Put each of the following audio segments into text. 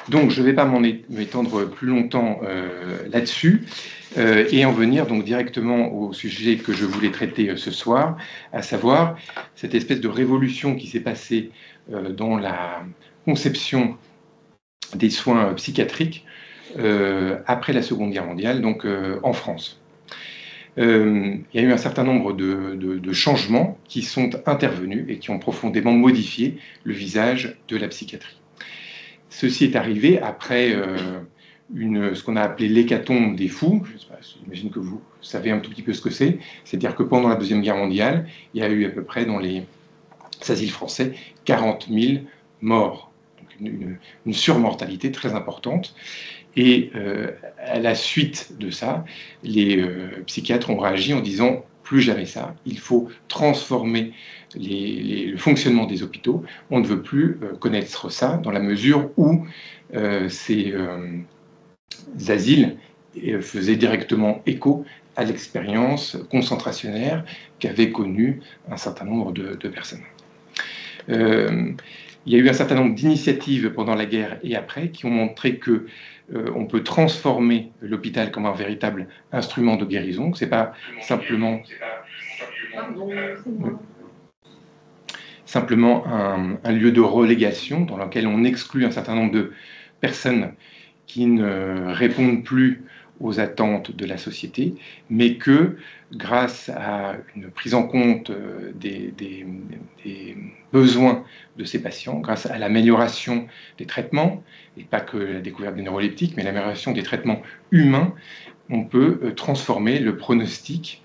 Donc, je ne vais pas m'étendre plus longtemps là-dessus et en venir donc directement au sujet que je voulais traiter ce soir, à savoir cette espèce de révolution qui s'est passée dans la conception des soins psychiatriques après la Seconde Guerre mondiale, donc en France. Il y a eu un certain nombre de changements qui sont intervenus et qui ont profondément modifié le visage de la psychiatrie. Ceci est arrivé après ce qu'on a appelé l'hécatombe des fous. J'imagine que vous savez un tout petit peu ce que c'est. C'est-à-dire que pendant la Deuxième Guerre mondiale, il y a eu à peu près dans les asiles français 40 000 morts. Donc une surmortalité très importante. Et à la suite de ça, les psychiatres ont réagi en disant plus jamais ça, il faut transformer le fonctionnement des hôpitaux. On ne veut plus connaître ça dans la mesure où ces asiles faisaient directement écho à l'expérience concentrationnaire qu'avaient connue un certain nombre de personnes. Il y a eu un certain nombre d'initiatives pendant la guerre et après qui ont montré que on peut transformer l'hôpital comme un véritable instrument de guérison. C'est pas simplement un lieu de relégation dans lequel on exclut un certain nombre de personnes qui ne répondent plus aux attentes de la société, mais que grâce à une prise en compte des besoins de ces patients, grâce à l'amélioration des traitements, et pas que la découverte des neuroleptiques, mais l'amélioration des traitements humains, on peut transformer le pronostic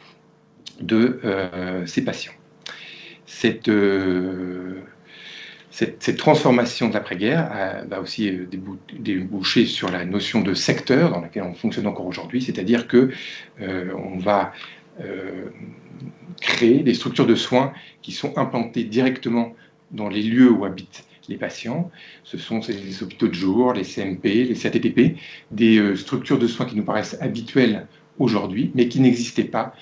de ces patients. Cette transformation de l'après-guerre va aussi déboucher sur la notion de secteur dans laquelle on fonctionne encore aujourd'hui, c'est-à-dire qu'on va créer des structures de soins qui sont implantées directement dans les lieux où habitent les patients. Ce sont les hôpitaux de jour, les CMP, les CATTP, des structures de soins qui nous paraissent habituelles aujourd'hui, mais qui n'existaient pas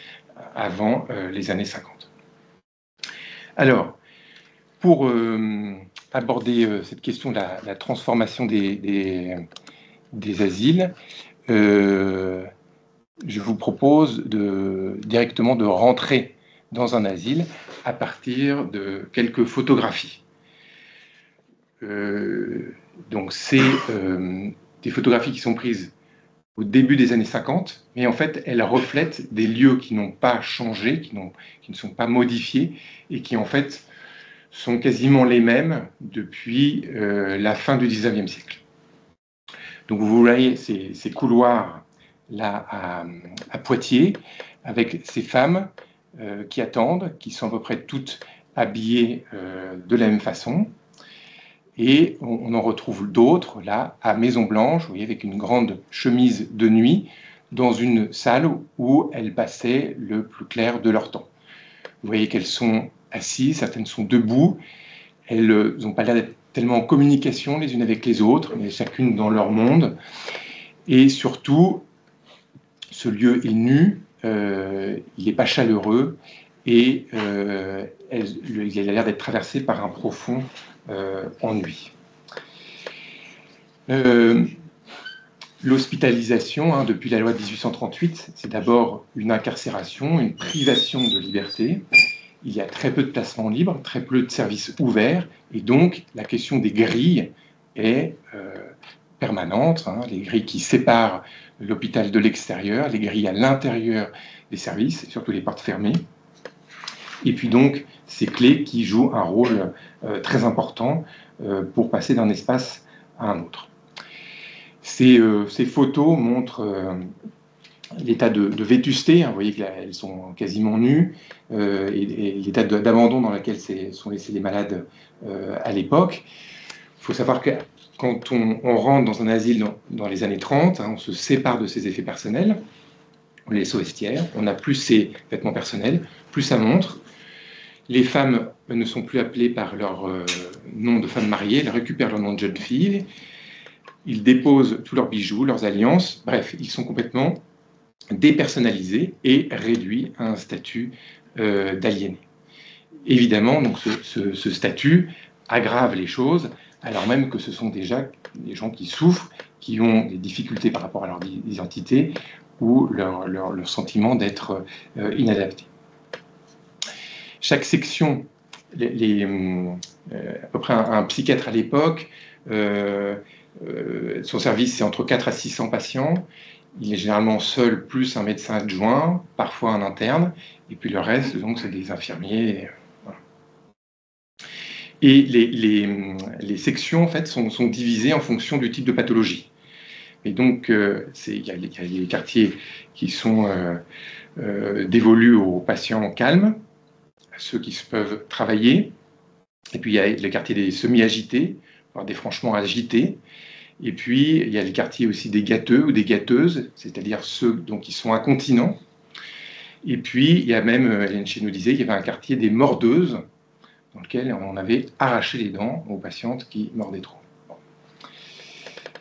avant les années 50. Alors, pour aborder cette question de la transformation des asiles, je vous propose directement de rentrer dans un asile à partir de quelques photographies. Donc, c'est des photographies qui sont prises au début des années 50, mais en fait, elles reflètent des lieux qui n'ont pas changé, qui ne sont pas modifiés, et qui en fait sont quasiment les mêmes depuis la fin du XIXe siècle. Donc vous voyez ces couloirs là à Poitiers, avec ces femmes qui attendent, qui sont à peu près toutes habillées de la même façon. Et on en retrouve d'autres, là, à Maison-Blanche, vous voyez, avec une grande chemise de nuit, dans une salle où elles passaient le plus clair de leur temps. Vous voyez qu'elles sont assises, certaines sont debout, elles n'ont pas l'air d'être tellement en communication les unes avec les autres, mais chacune dans leur monde. Et surtout, ce lieu est nu, il n'est pas chaleureux, et il a l'air d'être traversé par un profond ennui. L'hospitalisation, depuis la loi de 1838, c'est d'abord une incarcération, une privation de liberté. Il y a très peu de placements libres, très peu de services ouverts, et donc la question des grilles est permanente, les grilles qui séparent l'hôpital de l'extérieur, les grilles à l'intérieur des services, et surtout les portes fermées. Et puis donc, ces clés qui jouent un rôle très important pour passer d'un espace à un autre. Ces photos montrent l'état de vétusté, vous voyez qu'elles sont quasiment nues, et l'état d'abandon dans lequel sont laissés les malades à l'époque. Il faut savoir que quand on rentre dans un asile dans les années 30, on se sépare de ses effets personnels, on les laisse au vestiaire, on n'a plus ses vêtements personnels, plus sa montre. Les femmes ne sont plus appelées par leur nom de femme mariée, elles récupèrent leur nom de jeune fille. ils déposent tous leurs bijoux, leurs alliances, bref, ils sont complètement dépersonnalisés et réduits à un statut d'aliénés. Évidemment, donc, ce statut aggrave les choses, alors même que ce sont déjà des gens qui souffrent, qui ont des difficultés par rapport à leur identité ou leur sentiment d'être inadapté. Chaque section, à peu près un psychiatre à l'époque, son service c'est entre 4 à 600 patients, il est généralement seul plus un médecin adjoint, parfois un interne, et puis le reste, donc, c'est des infirmiers. Voilà. Et les sections, en fait, sont divisées en fonction du type de pathologie. Et donc, il y a les quartiers qui sont dévolus aux patients calmes, à ceux qui peuvent travailler. Et puis, il y a le quartier des semi-agités, voire des franchement agités. Et puis, il y a le quartier aussi des gâteux ou des gâteuses, c'est-à-dire ceux qui sont incontinents. Et puis, il y a même, Hélène Chez nous disait, il y avait un quartier des mordeuses, dans lequel on avait arraché les dents aux patientes qui mordaient trop.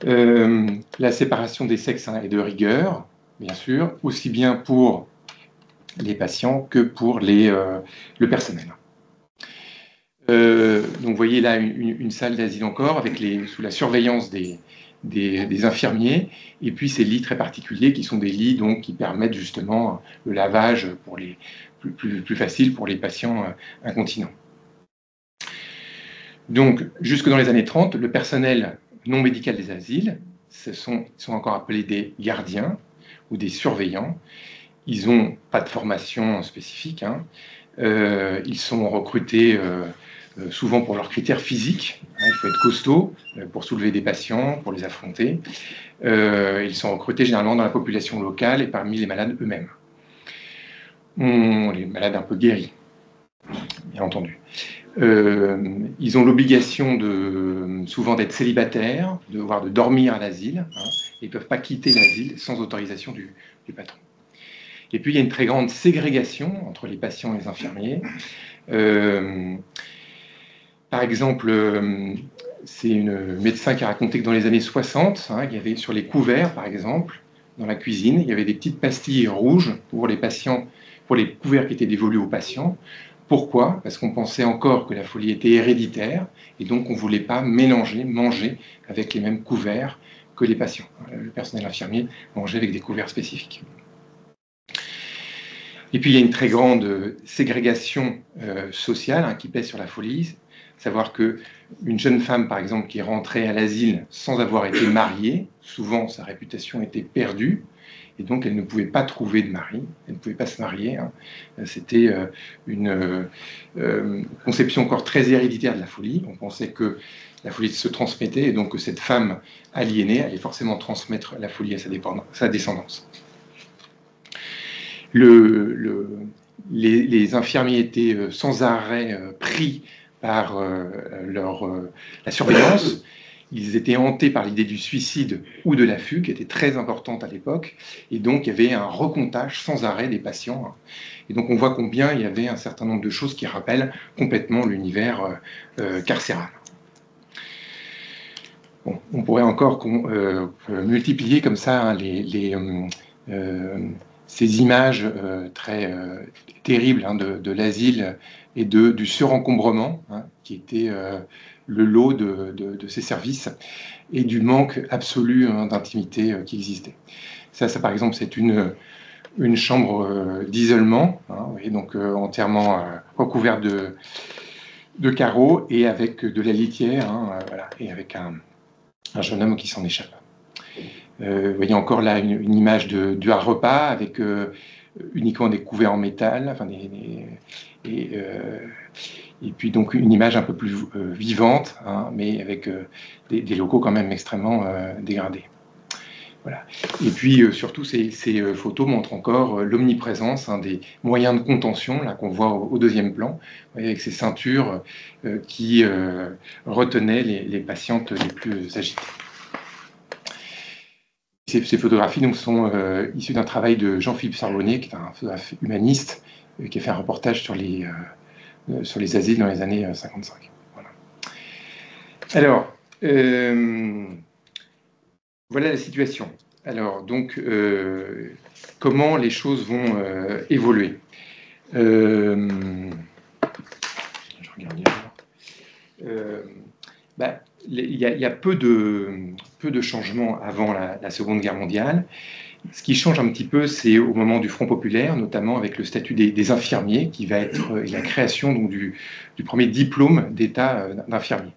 La séparation des sexes est de rigueur, bien sûr, aussi bien pour les patients que pour le personnel. Donc vous voyez là une salle d'asile encore, avec sous la surveillance des infirmiers, et puis ces lits très particuliers qui sont des lits donc, qui permettent justement le lavage pour plus facile pour les patients incontinents. Donc, jusque dans les années 30, le personnel non médical des asiles, ils sont encore appelés des gardiens ou des surveillants. Ils n'ont pas de formation spécifique. Hein. Ils sont recrutés souvent pour leurs critères physiques. Hein, il faut être costaud pour soulever des patients, pour les affronter. Ils sont recrutés généralement dans la population locale et parmi les malades eux-mêmes. Les malades un peu guéris, bien entendu. Ils ont l'obligation souvent d'être célibataires, voire de dormir à l'asile. Hein, et ils ne peuvent pas quitter l'asile sans autorisation du patron. Et puis, il y a une très grande ségrégation entre les patients et les infirmiers. Par exemple, c'est une médecin qui a raconté que dans les années 60, il y avait sur les couverts, par exemple, dans la cuisine, il y avait des petites pastilles rouges pour les patients, pour les couverts qui étaient dévolus aux patients. Pourquoi? Parce qu'on pensait encore que la folie était héréditaire, et donc on ne voulait pas manger avec les mêmes couverts que les patients. Le personnel infirmier mangeait avec des couverts spécifiques. Et puis il y a une très grande ségrégation sociale qui pèse sur la folie. Savoir qu'une jeune femme, par exemple, qui est rentrée à l'asile sans avoir été mariée, souvent sa réputation était perdue, et donc elle ne pouvait pas trouver de mari, elle ne pouvait pas se marier. Hein. C'était une conception encore très héréditaire de la folie. On pensait que la folie se transmettait, et donc que cette femme aliénée allait forcément transmettre la folie à sa descendance. Les infirmiers étaient sans arrêt pris par la surveillance. Ils étaient hantés par l'idée du suicide ou de la fugue, qui était très importante à l'époque, et donc il y avait un recomptage sans arrêt des patients. Et donc on voit combien il y avait un certain nombre de choses qui rappellent complètement l'univers carcéral. Bon, on pourrait encore multiplier comme ça ces images très terribles de l'asile et du surencombrement, qui était le lot de ces services, et du manque absolu d'intimité qui existait. Ça, par exemple, c'est une chambre d'isolement, et donc entièrement recouverte de carreaux, et avec de la litière, voilà, et avec un jeune homme qui s'en échappe. Vous voyez encore là une image du repas avec uniquement des couverts en métal, enfin et puis donc une image un peu plus vivante, mais avec des locaux quand même extrêmement dégradés. Voilà. Et puis surtout ces photos montrent encore l'omniprésence des moyens de contention là qu'on voit au deuxième plan, vous voyez, avec ces ceintures qui retenaient les patientes les plus agitées. Ces photographies donc, sont issues d'un travail de Jean-Philippe Sarbonnet, qui est un photographe humaniste, qui a fait un reportage sur les asiles dans les années 55. Voilà. Alors, Voilà la situation. Alors, donc, comment les choses vont évoluer? Je regarde bien. Il y a peu de changements avant la Seconde Guerre mondiale. Ce qui change un petit peu, c'est au moment du Front populaire, notamment avec le statut des infirmiers, qui va être la création donc, du premier diplôme d'État d'infirmier.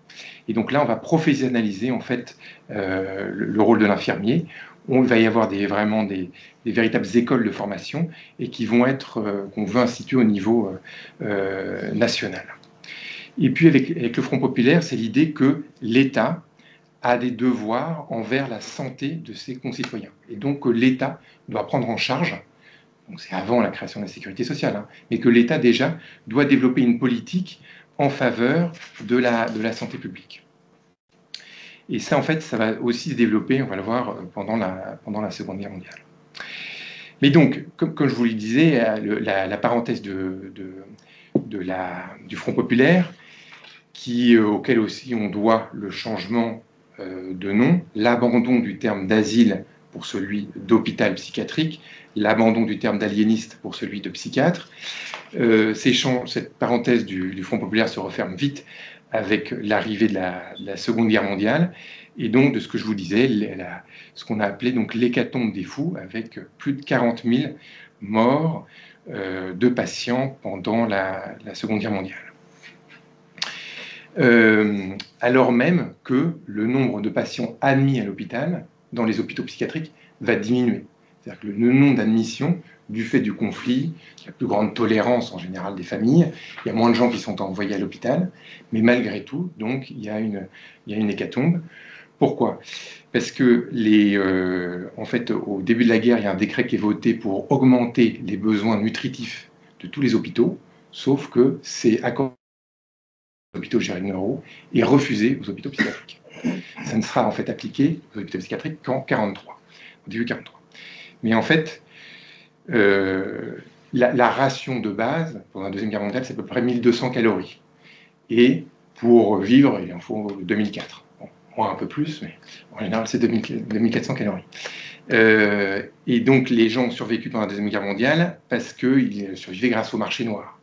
Et donc là, on va professionnaliser en fait le rôle de l'infirmier. On va y avoir vraiment des véritables écoles de formation et qui vont être qu'on veut instituer au niveau national. Et puis avec le Front populaire, c'est l'idée que l'État a des devoirs envers la santé de ses concitoyens. Et donc que l'État doit prendre en charge, donc c'est avant la création de la sécurité sociale, hein, mais que l'État déjà doit développer une politique en faveur de la santé publique. Et ça, en fait, ça va aussi se développer, on va le voir, pendant la Seconde Guerre mondiale. Mais donc, comme je vous le disais, la parenthèse du Front populaire, auquel aussi on doit le changement de nom, l'abandon du terme d'asile pour celui d'hôpital psychiatrique, l'abandon du terme d'aliéniste pour celui de psychiatre. Cette parenthèse du Front populaire se referme vite avec l'arrivée de la Seconde Guerre mondiale, et donc de ce que je vous disais, ce qu'on a appelé donc l'hécatombe des fous, avec plus de 40 000 morts de patients pendant la Seconde Guerre mondiale. Alors même que le nombre de patients admis à l'hôpital, dans les hôpitaux psychiatriques, va diminuer. C'est-à-dire que le nombre d'admissions, du fait du conflit, la plus grande tolérance en général des familles, il y a moins de gens qui sont envoyés à l'hôpital, mais malgré tout, donc, il y a une hécatombe. Pourquoi? Parce que en fait, au début de la guerre, il y a un décret qui est voté pour augmenter les besoins nutritifs de tous les hôpitaux, sauf que c'est accordé aux hôpitaux généraux et refusé aux hôpitaux psychiatriques. Ça ne sera en fait appliqué aux hôpitaux psychiatriques qu'en 1943, au début 1943. Mais en fait, la ration de base pendant la Deuxième Guerre mondiale, c'est à peu près 1200 calories. Et pour vivre, il en faut 2004. Bon, moi un peu plus, mais en général, c'est 2400 calories. Et donc, les gens ont survécu pendant la Deuxième Guerre mondiale parce qu'ils survivaient grâce au marché noir.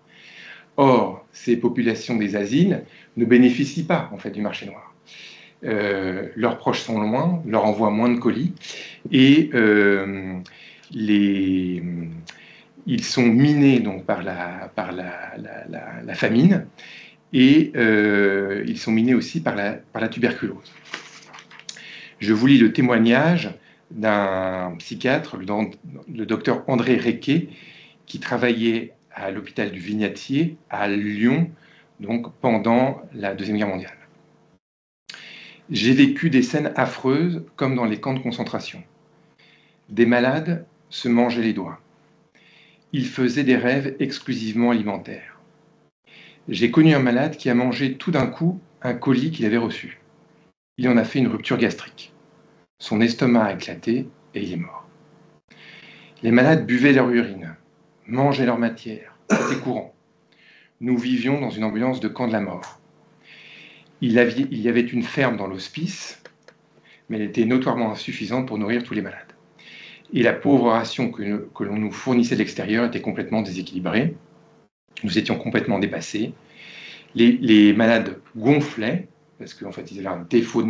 Or, ces populations des asiles ne bénéficient pas en fait, du marché noir. Leurs proches sont loin, leur envoient moins de colis, et ils sont minés donc, par la famine, et ils sont minés aussi par la tuberculose. Je vous lis le témoignage d'un psychiatre, le docteur André Requet, qui travaillait à l'hôpital du Vignatier, à Lyon, donc pendant la Deuxième Guerre mondiale. J'ai vécu des scènes affreuses, comme dans les camps de concentration. Des malades se mangeaient les doigts. Ils faisaient des rêves exclusivement alimentaires. J'ai connu un malade qui a mangé tout d'un coup un colis qu'il avait reçu. Il en a fait une rupture gastrique. Son estomac a éclaté et il est mort. Les malades buvaient leur urine, mangeaient leur matière. C'était courant. Nous vivions dans une ambulance de camp de la mort. Il y avait une ferme dans l'hospice, mais elle était notoirement insuffisante pour nourrir tous les malades. Et la pauvre ration que l'on nous fournissait de l'extérieur était complètement déséquilibrée. Nous étions complètement dépassés. Les malades gonflaient, parce qu'en fait, ils avaient un défaut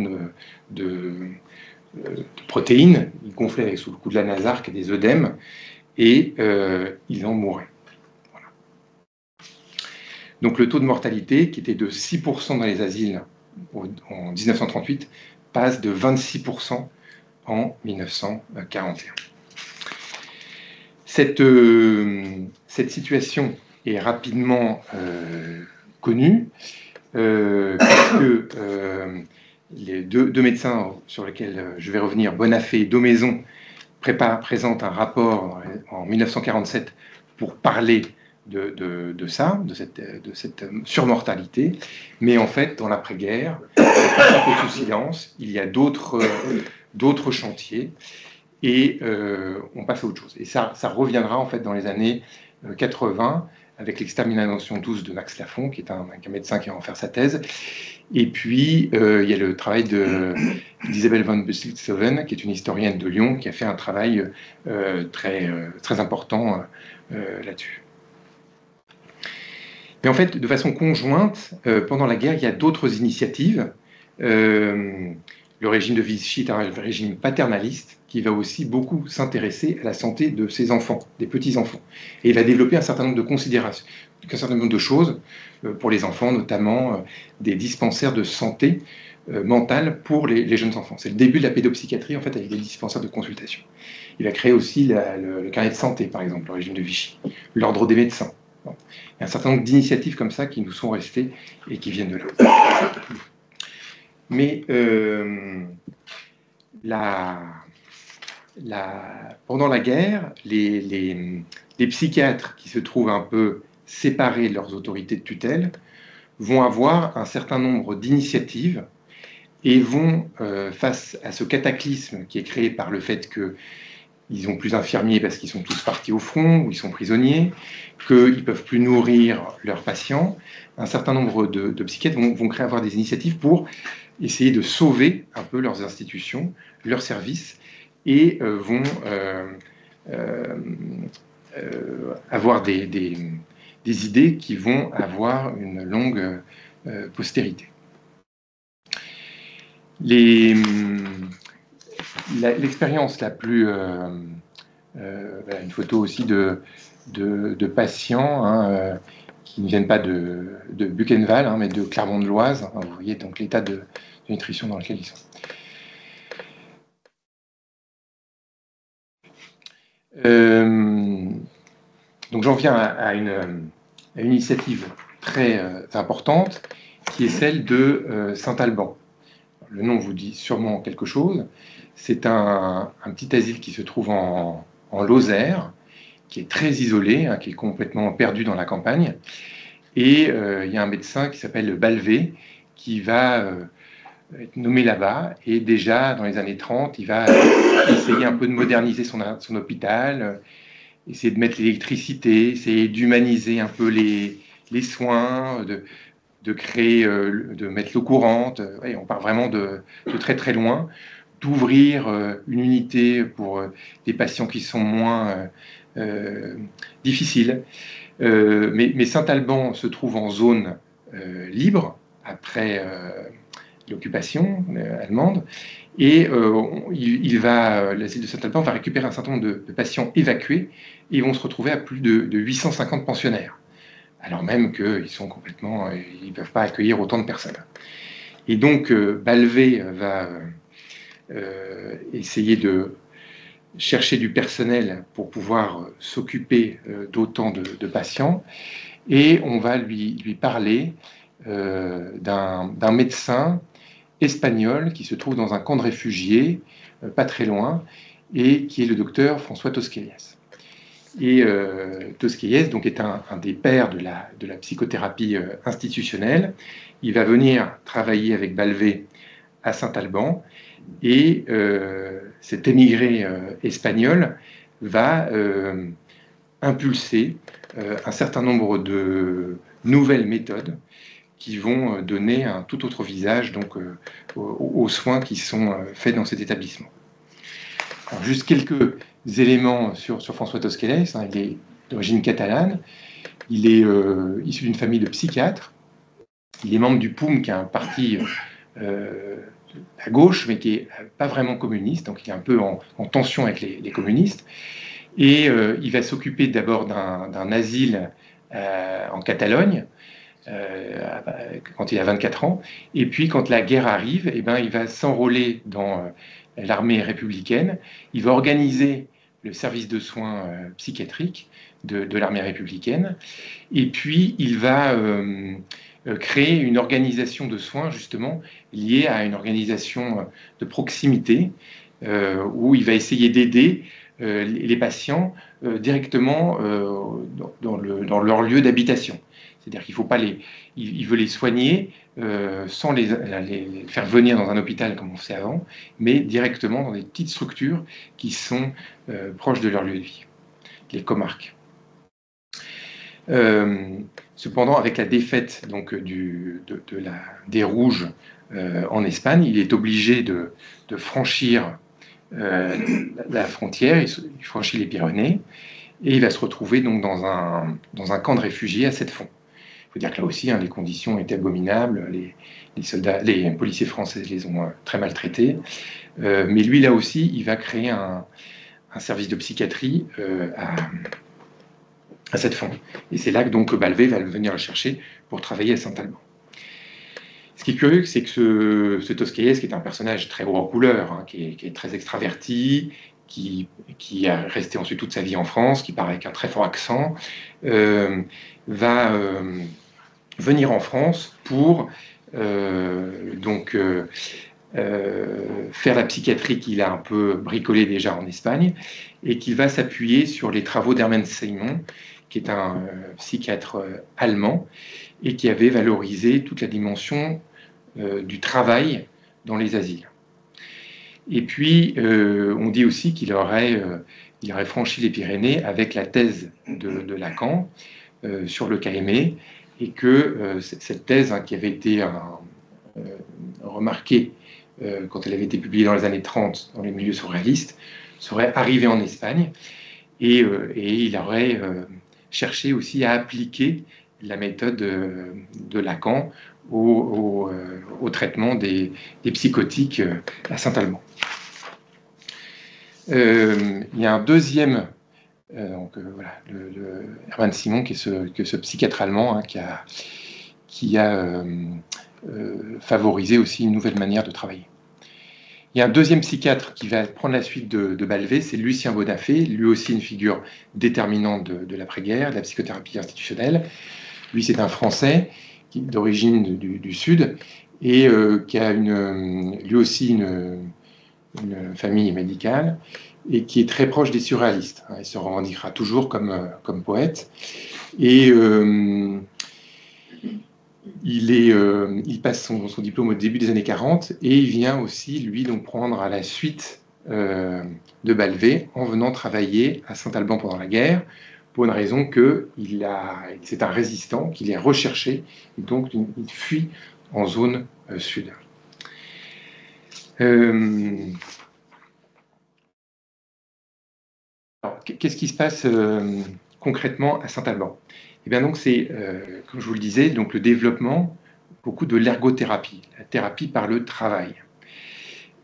de protéines. Ils gonflaient sous le coup de la nasarque et des œdèmes, et ils en mouraient. Voilà. Donc le taux de mortalité, qui était de 6% dans les asiles en 1938, passe de 26% en 1941. Cette situation est rapidement connue, puisque les deux médecins sur lesquels je vais revenir, Bonafé et Daumaison, présentent un rapport en 1947 pour parler de cette surmortalité, mais en fait, dans l'après-guerre, sous silence, il y a d'autres chantiers, et on passe à autre chose. Et ça reviendra en fait dans les années 80, avec l'extermination douce de Max Laffont, qui est un médecin qui va en faire sa thèse. Et puis, il y a le travail d'Isabelle von Busselshoven, qui est une historienne de Lyon, qui a fait un travail très important là-dessus. Mais en fait, de façon conjointe, pendant la guerre, il y a d'autres initiatives. Le régime de Vichy est un régime paternaliste qui va aussi beaucoup s'intéresser à la santé de ses enfants, des petits-enfants. Et il va développer un certain nombre de considérations, un certain nombre de choses pour les enfants, notamment des dispensaires de santé mentale pour les jeunes enfants. C'est le début de la pédopsychiatrie, en fait, avec des dispensaires de consultation. Il va créer aussi le carnet de santé, par exemple, le régime de Vichy, l'ordre des médecins. Bon. Il y a un certain nombre d'initiatives comme ça qui nous sont restées et qui viennent de là. Mais pendant la guerre, les psychiatres qui se trouvent un peu séparés de leurs autorités de tutelle vont avoir un certain nombre d'initiatives et vont, face à ce cataclysme qui est créé par le fait qu'ils n'ont plus d'infirmiers parce qu'ils sont tous partis au front ou ils sont prisonniers, qu'ils ne peuvent plus nourrir leurs patients, un certain nombre de psychiatres vont avoir des initiatives pour essayer de sauver un peu leurs institutions, leurs services, et vont avoir des idées qui vont avoir une longue postérité. L'expérience la plus... voilà, une photo aussi de patients hein, qui ne viennent pas de Buchenwald, hein, mais de Clermont-de-Loise. Hein, vous voyez donc l'état de nutrition dans lequel ils sont. Donc j'en viens à une initiative très importante qui est celle de Saint-Alban. Le nom vous dit sûrement quelque chose. C'est un petit asile qui se trouve en Lozère, qui est très isolé, hein, qui est complètement perdu dans la campagne. Et il y a un médecin qui s'appelle Balvé, qui va être nommé là-bas. Et déjà, dans les années 30, il va essayer un peu de moderniser son hôpital, essayer de mettre l'électricité, essayer d'humaniser un peu les soins, de créer, de mettre l'eau courante. Ouais, on part vraiment de très très loin, d'ouvrir une unité pour des patients qui sont moins difficiles. Mais Saint-Alban se trouve en zone libre après l'occupation allemande, et l'asile de Saint-Alban va récupérer un certain nombre de patients évacués, et ils vont se retrouver à plus de 850 pensionnaires, alors même qu'ils sont complètement, ils ne peuvent pas accueillir autant de personnes. Et donc Balvé va essayer de chercher du personnel pour pouvoir s'occuper d'autant de patients, et on va lui parler d'un médecin espagnol qui se trouve dans un camp de réfugiés, pas très loin, et qui est le docteur François Tosquelles. Et Tosquelles donc, est un des pères de la psychothérapie institutionnelle. Il va venir travailler avec Balvé à Saint-Alban, et cet émigré espagnol va impulser un certain nombre de nouvelles méthodes qui vont donner un tout autre visage donc, aux soins qui sont faits dans cet établissement. Alors, juste quelques éléments sur François Tosquelles. Hein, il est d'origine catalane, il est issu d'une famille de psychiatres, il est membre du POUM, qui est un parti à gauche, mais qui n'est pas vraiment communiste, donc il est un peu en tension avec les communistes. Et il va s'occuper d'abord d'un asile en Catalogne, quand il a 24 ans. Et puis, quand la guerre arrive, eh ben, il va s'enrôler dans l'armée républicaine. Il va organiser le service de soins psychiatriques de l'armée républicaine. Et puis, il va créer une organisation de soins, justement, liée à une organisation de proximité, où il va essayer d'aider les patients directement dans leur lieu d'habitation. C'est-à-dire qu'il faut pas il veut les soigner sans les faire venir dans un hôpital comme on faisait avant, mais directement dans des petites structures qui sont proches de leur lieu de vie, les comarques. Cependant, avec la défaite donc, des Rouges en Espagne, il est obligé de franchir la frontière, il franchit les Pyrénées, et il va se retrouver donc dans un camp de réfugiés à Sept-Fonds. Il faut dire que là aussi, les conditions étaient abominables, les policiers français les ont très maltraités, mais lui, là aussi, il va créer un service de psychiatrie à Sept-Fonds. Et c'est là que donc Balvet va venir le chercher pour travailler à Saint-Alban. Ce qui est curieux, c'est que ce Toscaïès, qui est un personnage très haut en couleur, qui est très extraverti, qui a resté ensuite toute sa vie en France, qui parle avec un très fort accent, va venir en France pour faire la psychiatrie qu'il a un peu bricolée déjà en Espagne, et qu'il va s'appuyer sur les travaux d'Hermann Simon, qui est un psychiatre allemand, et qui avait valorisé toute la dimension du travail dans les asiles. Et puis, on dit aussi qu'il aurait franchi les Pyrénées avec la thèse de Lacan sur le cas aimé, et que cette thèse, qui avait été remarquée quand elle avait été publiée dans les années 30 dans les milieux surréalistes, serait arrivée en Espagne, et il aurait cherché aussi à appliquer la méthode de Lacan au traitement des psychotiques à Saint-Alban. Il y a un deuxième, Hermann Simon, qui est ce psychiatre allemand qui a favorisé aussi une nouvelle manière de travailler. Il y a un deuxième psychiatre qui va prendre la suite de Balvet, c'est Lucien Bonafé, lui aussi une figure déterminante de l'après-guerre, de la psychothérapie institutionnelle. Lui, c'est un Français d'origine du Sud, et qui a lui aussi une famille médicale, et qui est très proche des surréalistes. Il se revendiquera toujours comme poète. Et il passe son diplôme au début des années 40, et il vient aussi, lui, donc prendre à la suite de Balvet, en venant travailler à Saint-Alban pendant la guerre, pour une raison que c'est un résistant, qu'il est recherché, et donc il fuit en zone sud. Qu'est-ce qui se passe concrètement à Saint-Alban? Eh bien donc c'est, comme je vous le disais, donc le développement beaucoup de l'ergothérapie, la thérapie par le travail.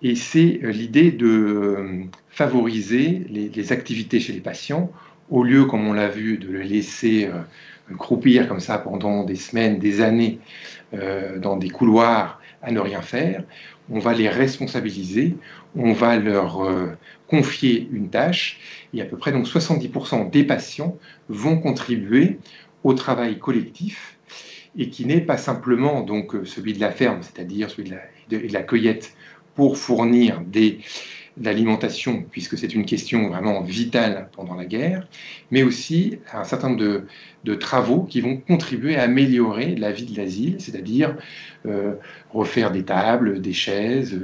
Et c'est l'idée de favoriser les activités chez les patients, au lieu, comme on l'a vu, de le laisser croupir comme ça pendant des semaines, des années, dans des couloirs à ne rien faire. On va les responsabiliser, on va leur confier une tâche, et à peu près donc 70% des patients vont contribuer au travail collectif, et qui n'est pas simplement donc celui de la ferme, c'est-à-dire celui de la cueillette pour fournir de l'alimentation, puisque c'est une question vraiment vitale pendant la guerre, mais aussi un certain nombre de travaux qui vont contribuer à améliorer la vie de l'asile, c'est-à-dire refaire des tables, des chaises,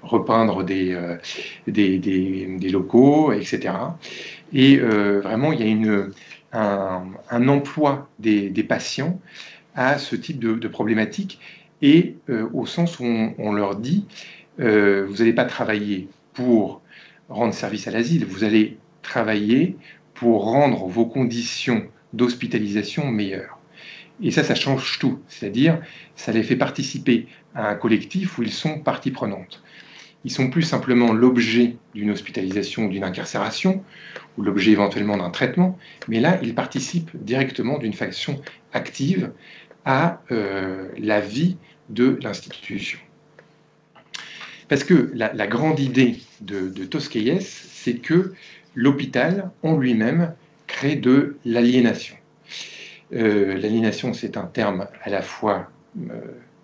repeindre des locaux, etc. Et vraiment, il y a un emploi des patients à ce type de problématique, et au sens où on leur dit vous n'allez pas travailler pour rendre service à l'asile, vous allez travailler pour rendre vos conditions d'hospitalisation meilleures. Et ça change tout, c'est-à-dire ça les fait participer à un collectif où ils sont partie prenante. Ils sont plus simplement l'objet d'une hospitalisation ou d'une incarcération, ou l'objet éventuellement d'un traitement, mais là, ils participent directement d'une façon active à la vie de l'institution. Parce que la grande idée de Toscaïès, c'est que l'hôpital, en lui-même, crée de l'aliénation. L'aliénation, c'est un terme à la fois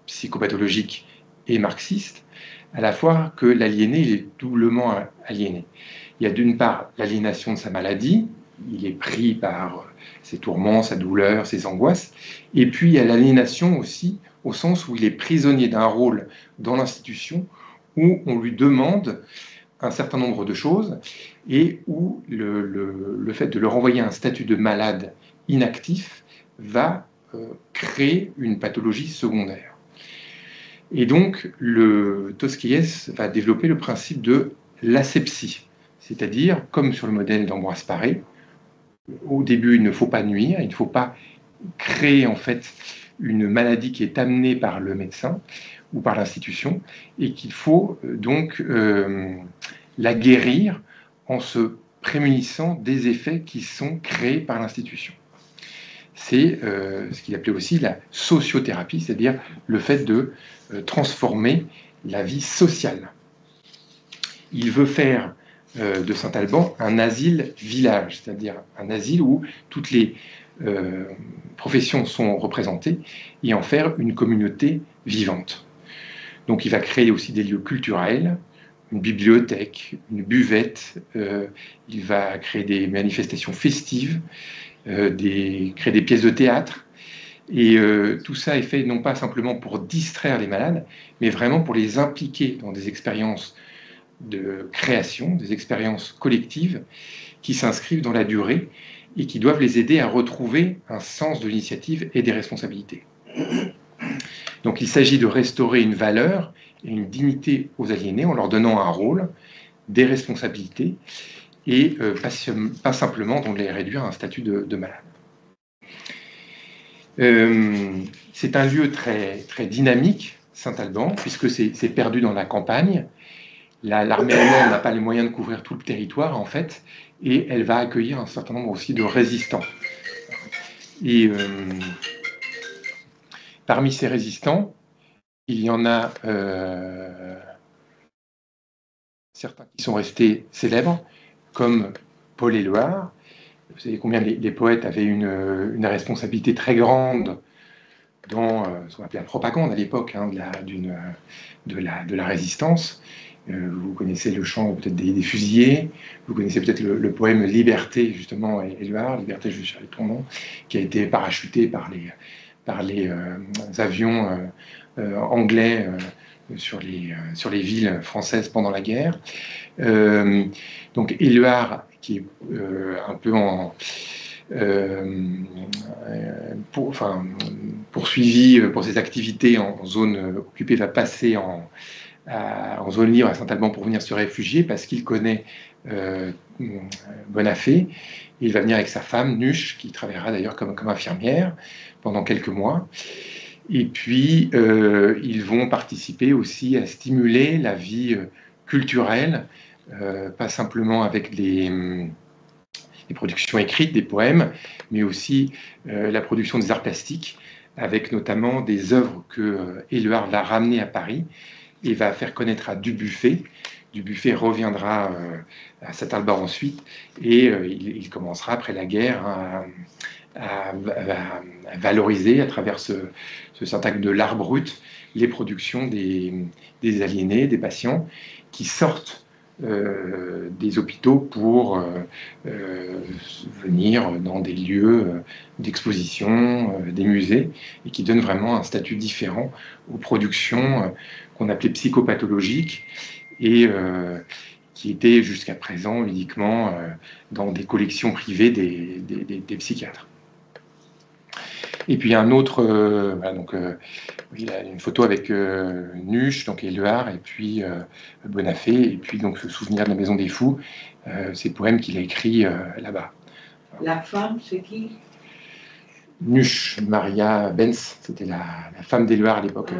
psychopathologique et marxiste, à la fois que l'aliéné, il est doublement aliéné. Il y a d'une part l'aliénation de sa maladie, il est pris par ses tourments, sa douleur, ses angoisses, et puis il y a l'aliénation aussi, au sens où il est prisonnier d'un rôle dans l'institution, où on lui demande un certain nombre de choses, et où le fait de le renvoyer à un statut de malade inactif va créer une pathologie secondaire. Et donc, Tosquiès va développer le principe de l'asepsie, c'est-à-dire, comme sur le modèle d'Ambroise Paré, au début, il ne faut pas nuire, il ne faut pas créer en fait une maladie qui est amenée par le médecin ou par l'institution, et qu'il faut donc la guérir en se prémunissant des effets qui sont créés par l'institution. C'est ce qu'il appelait aussi la sociothérapie, c'est-à-dire le fait de transformer la vie sociale. Il veut faire de Saint-Alban un asile-village, c'est-à-dire un asile où toutes les professions sont représentées, et en faire une communauté vivante. Donc il va créer aussi des lieux culturels, une bibliothèque, une buvette, il va créer des manifestations festives, créer des pièces de théâtre, et tout ça est fait non pas simplement pour distraire les malades, mais vraiment pour les impliquer dans des expériences de création, des expériences collectives qui s'inscrivent dans la durée et qui doivent les aider à retrouver un sens de l'initiative et des responsabilités. Donc il s'agit de restaurer une valeur et une dignité aux aliénés en leur donnant un rôle, des responsabilités, et pas simplement de les réduire à un statut de malade. C'est un lieu très, très dynamique, Saint-Alban, puisque c'est perdu dans la campagne. L'armée allemande n'a pas les moyens de couvrir tout le territoire, en fait, et elle va accueillir un certain nombre aussi de résistants. Et parmi ces résistants, il y en a certains qui sont restés célèbres, comme Paul Éluard. Vous savez combien les poètes avaient une responsabilité très grande dans ce qu'on appelait la propagande à l'époque, hein, de la résistance. Vous connaissez le chant peut-être des fusillés, vous connaissez peut-être le poème Liberté, justement, Éluard, Liberté, je cherche ton nom, qui a été parachuté par les avions anglais sur les villes françaises pendant la guerre. Donc Éluard, qui est un peu poursuivi pour ses activités en zone occupée, va passer en zone libre à Saint-Alban pour venir se réfugier parce qu'il connaît Bonafé. Il va venir avec sa femme, Nuche, qui travaillera d'ailleurs comme infirmière pendant quelques mois. Et puis, ils vont participer aussi à stimuler la vie culturelle, pas simplement avec des productions écrites, des poèmes, mais aussi la production des arts plastiques, avec notamment des œuvres que Éluard va ramener à Paris et va faire connaître à Dubuffet. Dubuffet reviendra à Saint-Alban ensuite, et il commencera après la guerre à valoriser à travers ce syntagme de l'art brut les productions des aliénés, des patients qui sortent des hôpitaux pour venir dans des lieux d'exposition, des musées, et qui donnent vraiment un statut différent aux productions qu'on appelait psychopathologiques et qui étaient jusqu'à présent uniquement dans des collections privées des psychiatres. Et puis il y a un autre, il a une photo avec Nuche, donc Éluard, et puis Bonafé, et puis donc ce souvenir de la Maison des Fous, ces poèmes qu'il a écrits là-bas. La femme, c'est qui? Nuche, Maria Benz, c'était la femme d'Éluard à l'époque.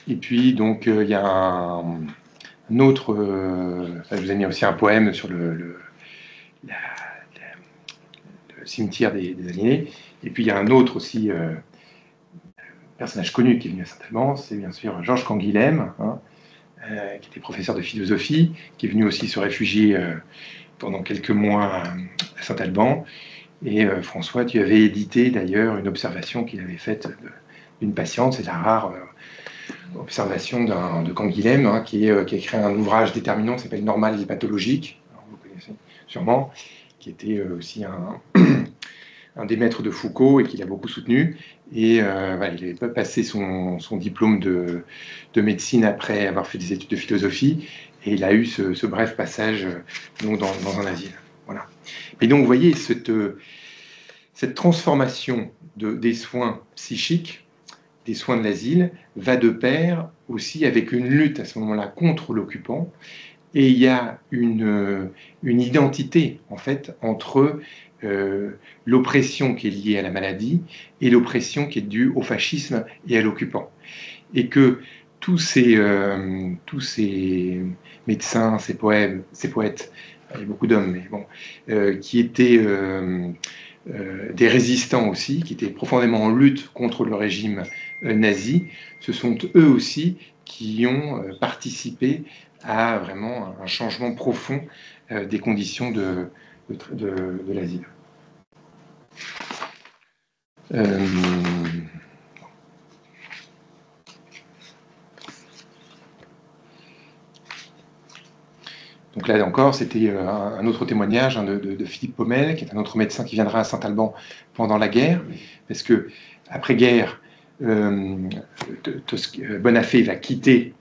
Et puis donc il y a un autre, je vous ai mis aussi un poème sur le cimetière des aliénés. Et puis il y a un autre aussi personnage connu qui est venu à Saint-Alban, c'est bien sûr Georges Canguilhem, qui était professeur de philosophie, qui est venu aussi se réfugier pendant quelques mois à Saint-Alban. Et François, tu avais édité d'ailleurs une observation qu'il avait faite d'une patiente, c'est la rare observation de Canguilhem, qui a écrit un ouvrage déterminant qui s'appelle Normal et pathologique, alors, vous connaissez sûrement, qui était aussi un des maîtres de Foucault et qu'il a beaucoup soutenu. Et il avait passé son diplôme de médecine après avoir fait des études de philosophie. et il a eu ce bref passage donc dans un asile. Voilà. Et donc, vous voyez, cette transformation des soins psychiques, des soins de l'asile, va de pair aussi avec une lutte à ce moment-là contre l'occupant. Et il y a une identité, en fait, entre l'oppression qui est liée à la maladie et l'oppression qui est due au fascisme et à l'occupant. Et que tous ces médecins, ces poètes, il y a beaucoup d'hommes, mais bon, qui étaient des résistants aussi, qui étaient profondément en lutte contre le régime nazi, ce sont eux aussi qui ont participé à vraiment un changement profond des conditions de l'asile. Donc là encore, c'était un autre témoignage de Philippe Pommel, qui est un autre médecin qui viendra à Saint-Alban pendant la guerre, parce que après-guerre, Bonafé va quitter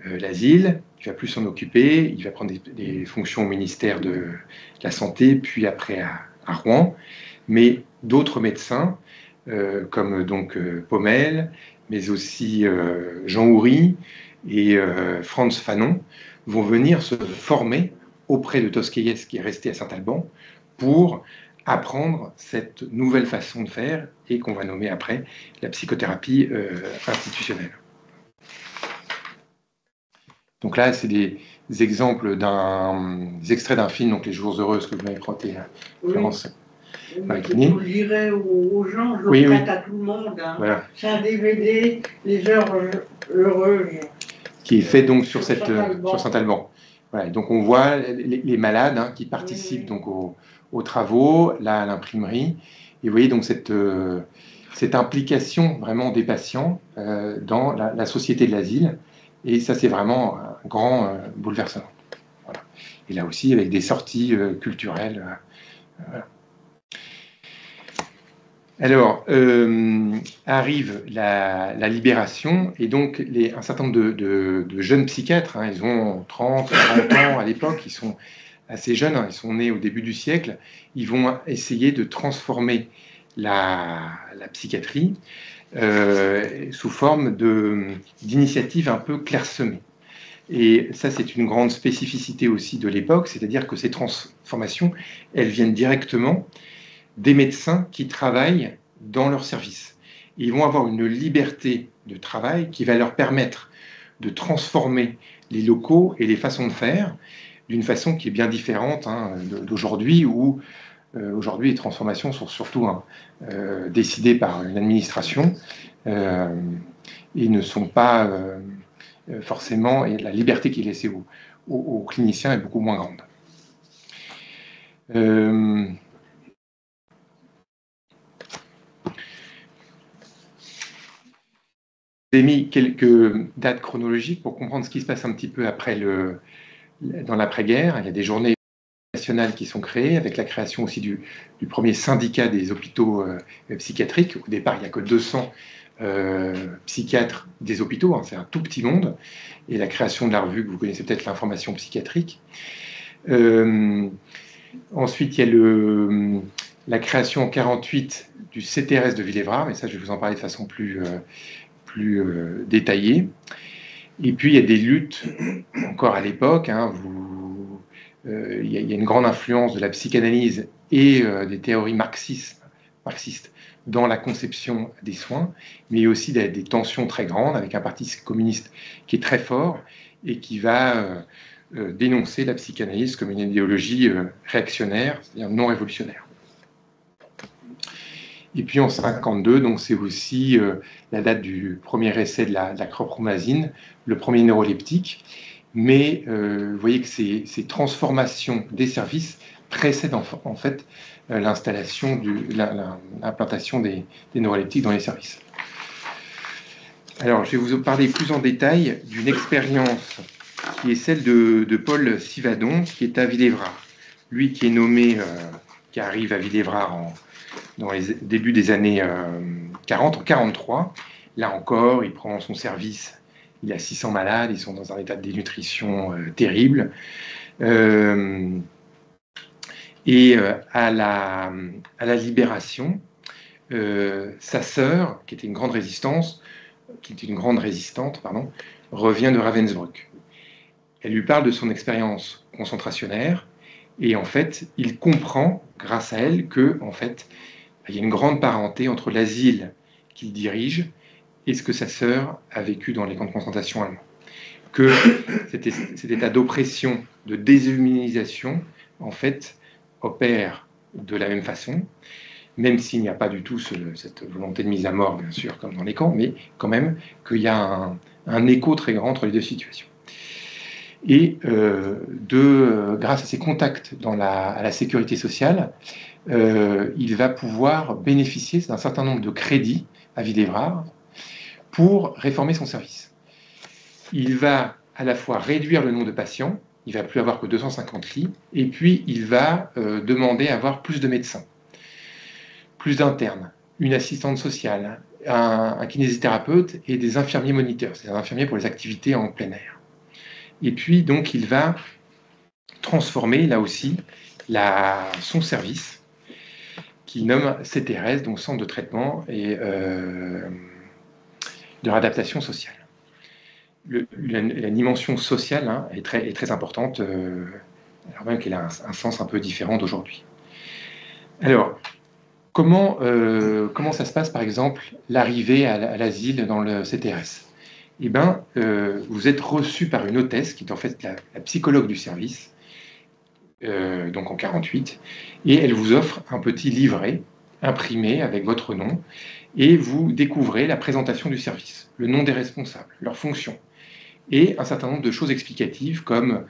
l'asile, il va plus s'en occuper, il va prendre des fonctions au ministère de la Santé, puis après à Rouen. Mais d'autres médecins, comme donc Pommel, mais aussi Jean Houry et Franz Fanon, vont venir se former auprès de Tosquelles, qui est resté à Saint-Alban, pour apprendre cette nouvelle façon de faire et qu'on va nommer après la psychothérapie institutionnelle. Donc là, c'est des exemples des extraits d'un film, donc Les Jours Heureux, ce que vous m'avez prêté, Florence. Oui, je le dirai aux gens, je le prête à tout le monde. Hein. Voilà. C'est un DVD, Les Heures Heureuses. Qui est fait donc sur Saint-Alban. Voilà, donc on voit les malades hein, qui participent donc aux travaux, là à l'imprimerie. Et vous voyez donc cette implication vraiment des patients dans la société de l'asile. Et ça, c'est vraiment un grand bouleversement. Voilà. Et là aussi, avec des sorties culturelles. Voilà. Alors, arrive la libération, et donc un certain nombre de jeunes psychiatres, hein, ils ont 30, 40 ans à l'époque, ils sont assez jeunes, hein, ils sont nés au début du siècle, ils vont essayer de transformer la psychiatrie sous forme d'initiatives un peu clairsemées. Et ça, c'est une grande spécificité aussi de l'époque, c'est-à-dire que ces transformations, elles viennent directement des médecins qui travaillent dans leur service. Ils vont avoir une liberté de travail qui va leur permettre de transformer les locaux et les façons de faire d'une façon qui est bien différente hein, d'aujourd'hui, où aujourd'hui les transformations sont surtout décidées par une administration et ne sont pas forcément, et la liberté qui est laissée aux cliniciens est beaucoup moins grande. J'ai mis quelques dates chronologiques pour comprendre ce qui se passe un petit peu dans l'après-guerre. Il y a des journées nationales qui sont créées, avec la création aussi du premier syndicat des hôpitaux psychiatriques. Au départ, il n'y a que 200 psychiatres des hôpitaux, hein, c'est un tout petit monde. Et la création de la revue, que vous connaissez peut-être, l'information psychiatrique. Ensuite, il y a la création en 1948 du CTRS de Villévrard, mais ça, je vais vous en parler de façon plus détaillée. Et puis, il y a des luttes, encore à l'époque, hein, il y a une grande influence de la psychanalyse et des théories marxistes dans la conception des soins, mais aussi des tensions très grandes avec un parti communiste qui est très fort et qui va dénoncer la psychanalyse comme une idéologie réactionnaire, c'est-à-dire non révolutionnaire. Et puis en 1952, donc c'est aussi la date du premier essai de la chlorpromazine, le premier neuroleptique. Mais vous voyez que ces transformations des services précèdent en fait l'implantation des neuroleptiques dans les services. Alors, je vais vous parler plus en détail d'une expérience qui est celle de Paul Sivadon, qui est à Villévrard. Lui qui est nommé, qui arrive à Villévrard dans les débuts des années 40, en 1943. Là encore, il prend son service il y a 600 malades, ils sont dans un état de dénutrition terrible. Et à la libération, sa sœur, qui était une grande résistante, revient de Ravensbrück. Elle lui parle de son expérience concentrationnaire, et en fait, il comprend, grâce à elle, que en fait, il y a une grande parenté entre l'asile qu'il dirige et ce que sa sœur a vécu dans les camps de concentration allemands. Que cet état d'oppression, de déshumanisation, en fait, opère de la même façon, même s'il n'y a pas du tout cette volonté de mise à mort, bien sûr, comme dans les camps, mais quand même qu'il y a un écho très grand entre les deux situations. Et grâce à ses contacts à la sécurité sociale, il va pouvoir bénéficier d'un certain nombre de crédits à Willévrard pour réformer son service. Il va à la fois réduire le nombre de patients, il va plus avoir que 250 lits, et puis il va demander à avoir plus de médecins, plus d'internes, une assistante sociale, un kinésithérapeute et des infirmiers moniteurs, c'est-à-dire des infirmiers pour les activités en plein air. Et puis donc il va transformer là aussi son service, qu'il nomme CTRS, donc Centre de traitement et de réadaptation sociale. La dimension sociale est très importante, alors même qu'elle a un sens un peu différent d'aujourd'hui. Alors, comment ça se passe, par exemple, l'arrivée à l'asile dans le CTRS? Eh bien, vous êtes reçu par une hôtesse, qui est en fait la psychologue du service, donc en 48, et elle vous offre un petit livret imprimé avec votre nom, et vous découvrez la présentation du service, le nom des responsables, leurs fonctions, et un certain nombre de choses explicatives comme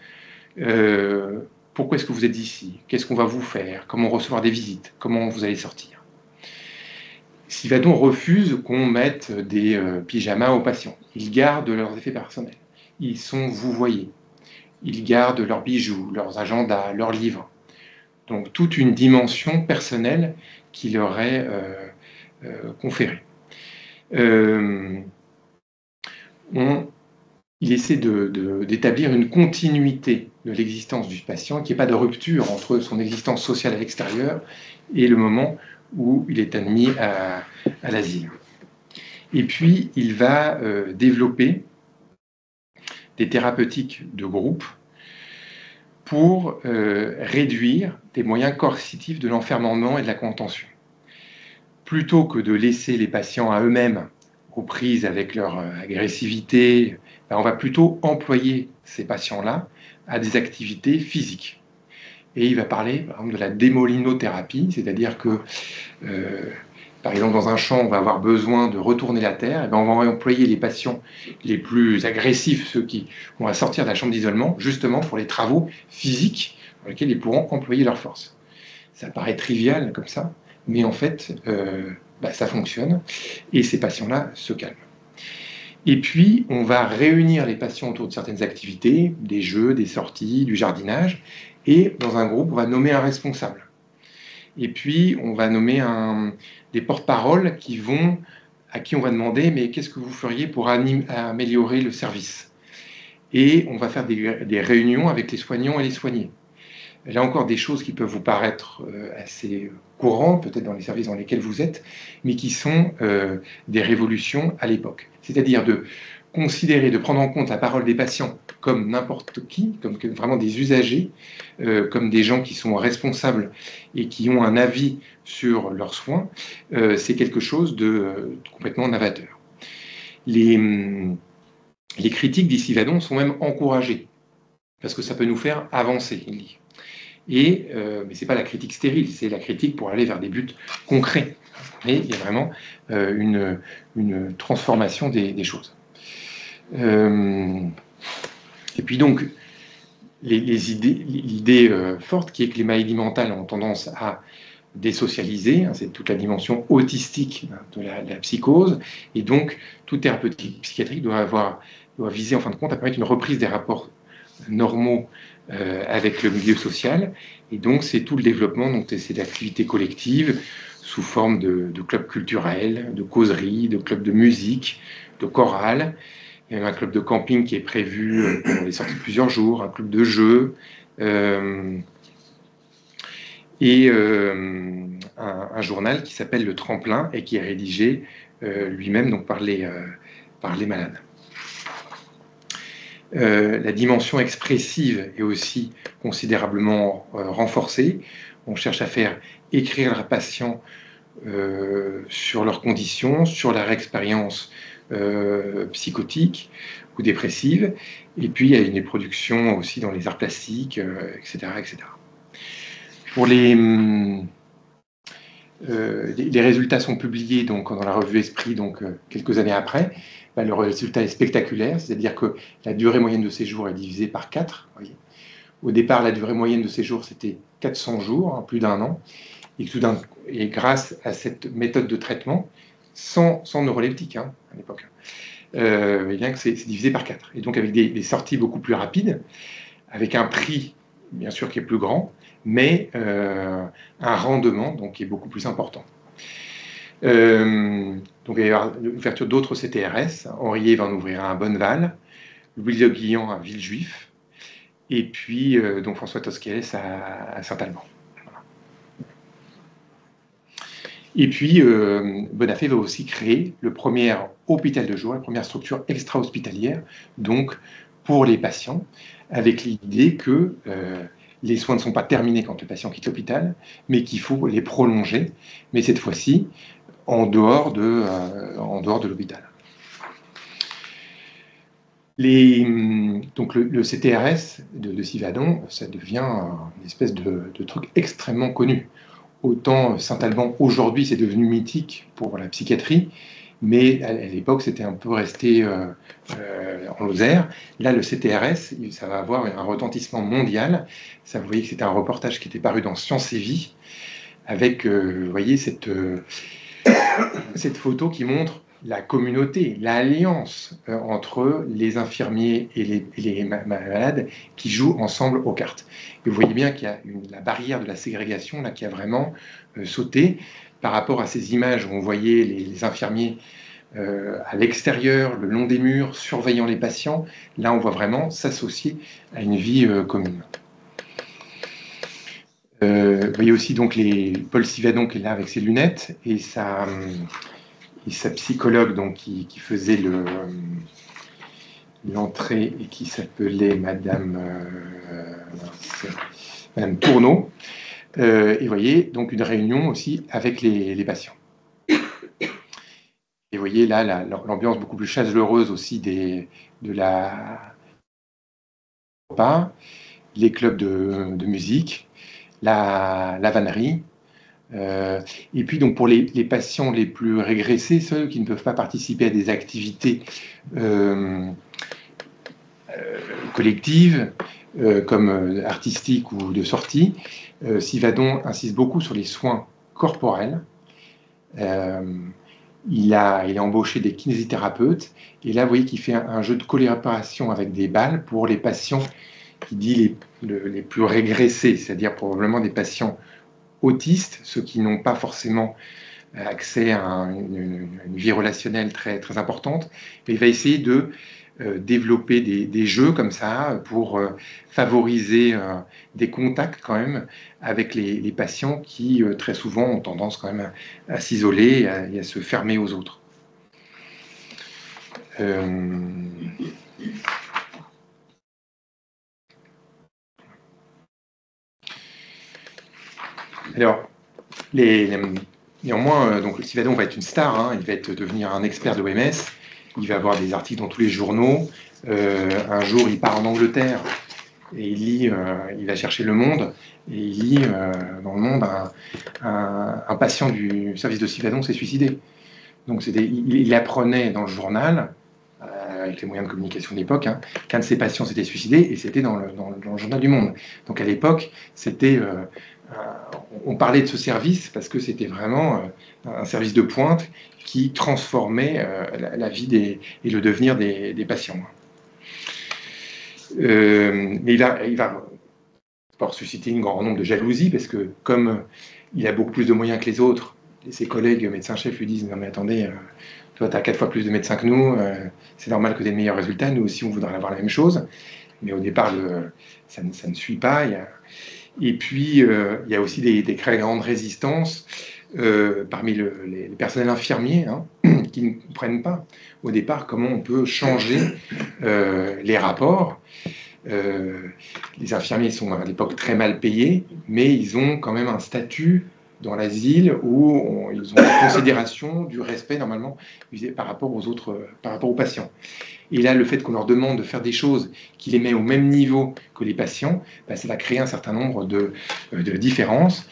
pourquoi est-ce que vous êtes ici, qu'est-ce qu'on va vous faire, comment recevoir des visites, comment vous allez sortir. Sylvadon refuse qu'on mette des pyjamas aux patients. Ils gardent leurs effets personnels. Ils sont vouvoyés. Ils gardent leurs bijoux, leurs agendas, leurs livres. Donc toute une dimension personnelle qui leur est conférée. Il essaie d'établir une continuité de l'existence du patient, qu'il n'y ait pas de rupture entre son existence sociale à l'extérieur et le moment où il est admis à l'asile. Et puis, il va développer des thérapeutiques de groupe pour réduire des moyens coercitifs de l'enfermement et de la contention. Plutôt que de laisser les patients à eux-mêmes aux prises avec leur agressivité, on va plutôt employer ces patients-là à des activités physiques. Et il va parler, par exemple, de la démolinothérapie, c'est-à-dire que, par exemple, dans un champ, on va avoir besoin de retourner la terre, et bien on va employer les patients les plus agressifs, ceux qui vont sortir de la chambre d'isolement, justement pour les travaux physiques dans lesquels ils pourront employer leur force. Ça paraît trivial comme ça, mais en fait, ça fonctionne, et ces patients-là se calment. Et puis, on va réunir les patients autour de certaines activités, des jeux, des sorties, du jardinage, et dans un groupe, on va nommer un responsable. Et puis, on va nommer des porte-paroles à qui on va demander « mais qu'est-ce que vous feriez pour améliorer le service ?» Et on va faire des réunions avec les soignants et les soignés. Là encore, des choses qui peuvent vous paraître assez courantes, peut-être dans les services dans lesquels vous êtes, mais qui sont des révolutions à l'époque. C'est-à-dire de considérer, de prendre en compte la parole des patients comme n'importe qui, comme vraiment des usagers, comme des gens qui sont responsables et qui ont un avis sur leurs soins, c'est quelque chose de complètement novateur. Les critiques d'Isivadon sont même encouragées, parce que ça peut nous faire avancer, il dit. Mais ce n'est pas la critique stérile, c'est la critique pour aller vers des buts concrets. Et il y a vraiment une transformation des choses. Et puis donc, l'idée forte qui est que les maladies mentales ont tendance à désocialiser, c'est toute la dimension autistique de la psychose, et donc toute thérapeutique psychiatrique doit viser en fin de compte à permettre une reprise des rapports normaux avec le milieu social, et donc c'est tout le développement de ces activités collectives sous forme de clubs culturels, de causeries, de clubs de musique, de chorales, Il y a même un club de camping qui est prévu pour les sorties de plusieurs jours, un club de jeux, et un journal qui s'appelle Le Tremplin et qui est rédigé lui-même donc par les malades. La dimension expressive est aussi considérablement renforcée. On cherche à faire écrire leurs patients sur leurs conditions, sur leur expérience psychotique ou dépressive. Et puis, il y a une production aussi dans les arts plastiques, etc., etc. Pour les résultats sont publiés donc, dans la revue Esprit quelques années après. Le résultat est spectaculaire, c'est-à-dire que la durée moyenne de séjour est divisée par 4. Voyez. Au départ, la durée moyenne de séjour, c'était 400 jours, plus d'un an. Et grâce à cette méthode de traitement, sans neuroleptique à l'époque, bien que c'est divisé par 4. Et donc avec des sorties beaucoup plus rapides, avec un prix, bien sûr, qui est plus grand, mais un rendement qui est beaucoup plus important. Donc il va y avoir l'ouverture d'autres CTRS. Henriet va en ouvrir un à Bonneval, Louis Le Guillan à Villejuif, et puis donc François Tosquelles à Saint-Alban. Voilà. Et puis Bonafé va aussi créer le premier hôpital de jour, la première structure extra-hospitalière, donc pour les patients, avec l'idée que les soins ne sont pas terminés quand le patient quitte l'hôpital, mais qu'il faut les prolonger, mais cette fois-ci en dehors de l'hôpital. Donc le CTRS de Civadon, ça devient une espèce de truc extrêmement connu. Autant Saint-Alban, aujourd'hui, c'est devenu mythique pour la psychiatrie, mais à l'époque, c'était un peu resté en Lozère. Là, le CTRS, ça va avoir un retentissement mondial. Ça, vous voyez que c'était un reportage qui était paru dans Science et Vie, avec, vous voyez, cette photo qui montre la communauté, l'alliance entre les infirmiers et les malades qui jouent ensemble aux cartes. Et vous voyez bien qu'il y a la barrière de la ségrégation là, qui a vraiment sauté par rapport à ces images où on voyait les infirmiers à l'extérieur, le long des murs, surveillant les patients. Là, on voit vraiment s'associer à une vie commune. Vous voyez aussi donc Paul Civadon qui est là avec ses lunettes et sa psychologue donc, qui faisait l'entrée et qui s'appelait Madame Tourneau. Et vous voyez donc une réunion aussi avec les patients. Et vous voyez là l'ambiance beaucoup plus chaleureuse aussi de la repas, les clubs de musique, la vannerie. Et puis donc pour les patients les plus régressés, ceux qui ne peuvent pas participer à des activités collectives comme artistiques ou de sortie, Civadon insiste beaucoup sur les soins corporels. Il a embauché des kinésithérapeutes et là vous voyez qu'il fait un jeu de collaboration avec des balles pour les patients qui dit les plus régressés, c'est-à-dire probablement des patients autistes, ceux qui n'ont pas forcément accès à une vie relationnelle très, très importante, mais il va essayer de développer des jeux comme ça pour favoriser des contacts quand même avec les patients qui très souvent ont tendance quand même à s'isoler et à se fermer aux autres. Alors, néanmoins, donc Civadon va être une star, il va devenir un expert de l'OMS, il va avoir des articles dans tous les journaux. Un jour, il part en Angleterre et il va chercher Le Monde, et il lit dans Le Monde un patient du service de Civadon s'est suicidé. Donc il apprenait dans le journal, avec les moyens de communication de l'époque, qu'un de ses patients s'était suicidé, et c'était dans le journal du Monde. Donc à l'époque, on parlait de ce service parce que c'était vraiment un service de pointe qui transformait la vie et le devenir des patients. Mais il va susciter un grand nombre de jalousies parce que comme il a beaucoup plus de moyens que les autres, et ses collègues médecins-chefs lui disent « Non mais attendez, toi, tu as 4 fois plus de médecins que nous, c'est normal que tu aies de meilleurs résultats, nous aussi, on voudrait avoir la même chose. Mais au départ, ça ne suit pas. Et puis, il y a aussi des très grandes résistances parmi les personnels infirmiers, hein, qui ne comprennent pas au départ comment on peut changer les rapports. Les infirmiers sont à l'époque très mal payés, mais ils ont quand même un statut dans l'asile où ils ont la considération du respect normalement par rapport aux autres, par rapport aux patients. Et là, le fait qu'on leur demande de faire des choses qui les met au même niveau que les patients, bah, ça va créer un certain nombre de différences.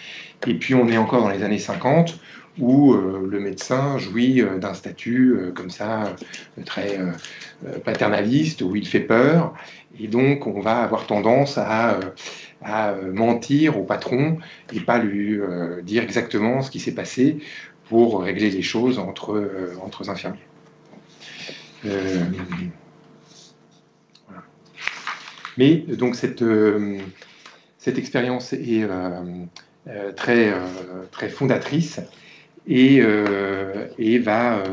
Et puis, on est encore dans les années 50, où le médecin jouit d'un statut comme ça, très paternaliste, où il fait peur. Et donc, on va avoir tendance à mentir au patron et pas lui dire exactement ce qui s'est passé pour régler les choses entre infirmiers. Voilà. Mais donc cette expérience est très fondatrice et va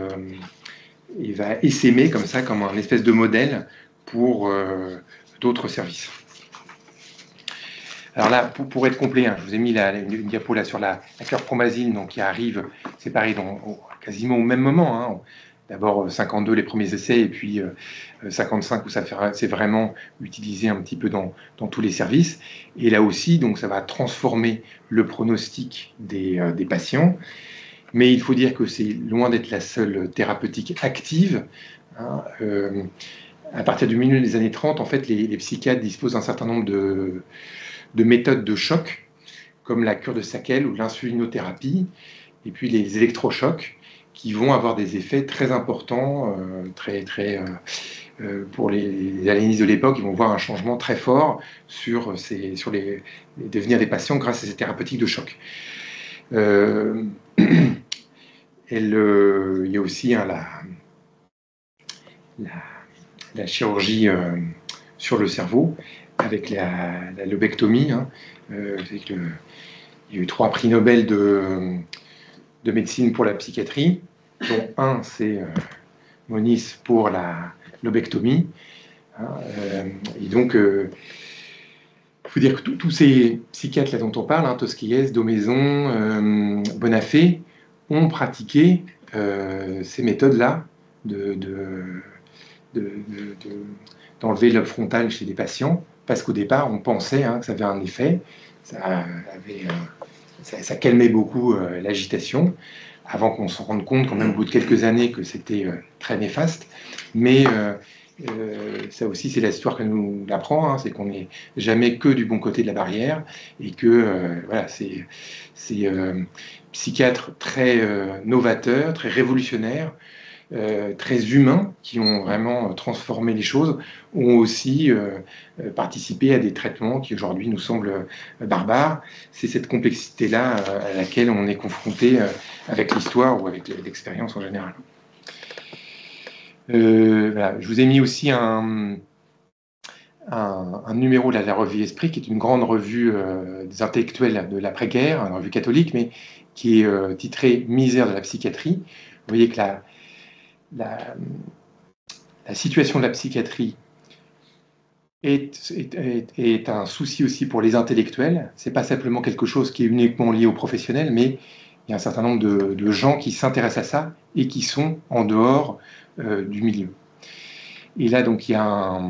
essaimer comme ça, comme un espèce de modèle pour d'autres services. Alors là, pour être complet, hein, je vous ai mis une diapo là sur la chlorpromazine, donc qui arrive, c'est pareil, quasiment au même moment. Hein. D'abord 52 les premiers essais, et puis 55 où c'est vraiment utilisé un petit peu dans tous les services. Et là aussi, donc ça va transformer le pronostic des patients. Mais il faut dire que c'est loin d'être la seule thérapeutique active. Hein. À partir du milieu des années 30, en fait, les psychiatres disposent d'un certain nombre de méthodes de choc, comme la cure de Sackel ou l'insulinothérapie, et puis les électrochocs, qui vont avoir des effets très importants, pour les aliénistes de l'époque, ils vont voir un changement très fort sur les devenirs des patients grâce à ces thérapeutiques de choc. Il y a aussi hein, la chirurgie sur le cerveau, avec la lobectomie. Hein. Il y a eu 3 prix Nobel de médecine pour la psychiatrie, dont un, c'est Moniz pour la lobectomie. Hein, et donc, il faut dire que tous ces psychiatres là dont on parle, hein, Tosquiès, Daumaison, Bonafé, ont pratiqué ces méthodes-là d'enlever le lobe frontal chez des patients, parce qu'au départ, on pensait hein, que ça avait un effet, ça calmait beaucoup l'agitation, avant qu'on se rende compte, quand même, au bout de quelques années, que c'était très néfaste. Mais ça aussi, c'est l'histoire que nous l'apprend, hein, c'est qu'on n'est jamais que du bon côté de la barrière, et que voilà, c'est psychiatres très novateurs, très révolutionnaires, très humains, qui ont vraiment transformé les choses, ont aussi participé à des traitements qui aujourd'hui nous semblent barbares. C'est cette complexité-là à laquelle on est confronté avec l'histoire ou avec l'expérience en général. Voilà. Je vous ai mis aussi un numéro de la revue Esprit, qui est une grande revue des intellectuels de l'après-guerre, une revue catholique, mais qui est titrée « Misère de la psychiatrie ». Vous voyez que la situation de la psychiatrie est un souci aussi pour les intellectuels. Ce n'est pas simplement quelque chose qui est uniquement lié aux professionnels, mais il y a un certain nombre de gens qui s'intéressent à ça et qui sont en dehors du milieu. Et là, donc, il y a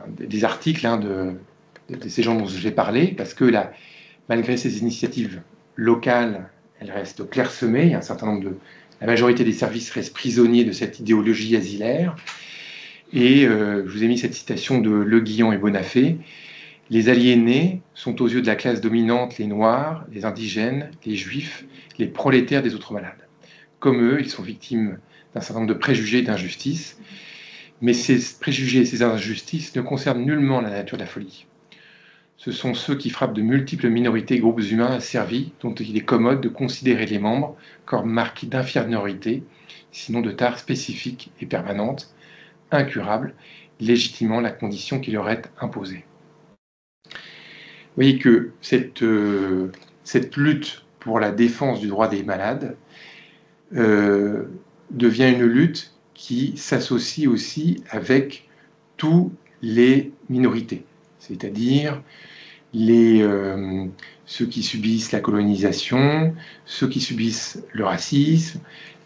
des articles hein, de ces gens dont j'ai parlé, parce que là, malgré ces initiatives locales, elles restent clairsemées. Il y a un certain nombre la majorité des services restent prisonniers de cette idéologie asilaire. Et je vous ai mis cette citation de Le Guillon et Bonafé. « Les aliénés sont aux yeux de la classe dominante les Noirs, les indigènes, les Juifs, les prolétaires des autres malades. Comme eux, ils sont victimes d'un certain nombre de préjugés et d'injustices. Mais ces préjugés et ces injustices ne concernent nullement la nature de la folie. Ce sont ceux qui frappent de multiples minorités et groupes humains asservis, dont il est commode de considérer les membres comme marqués d'infériorité, sinon de tare spécifique et permanente, incurable, légitimement la condition qui leur est imposée. » Vous voyez que cette lutte pour la défense du droit des malades devient une lutte qui s'associe aussi avec tous les minorités, c'est-à-dire ceux qui subissent la colonisation, ceux qui subissent le racisme,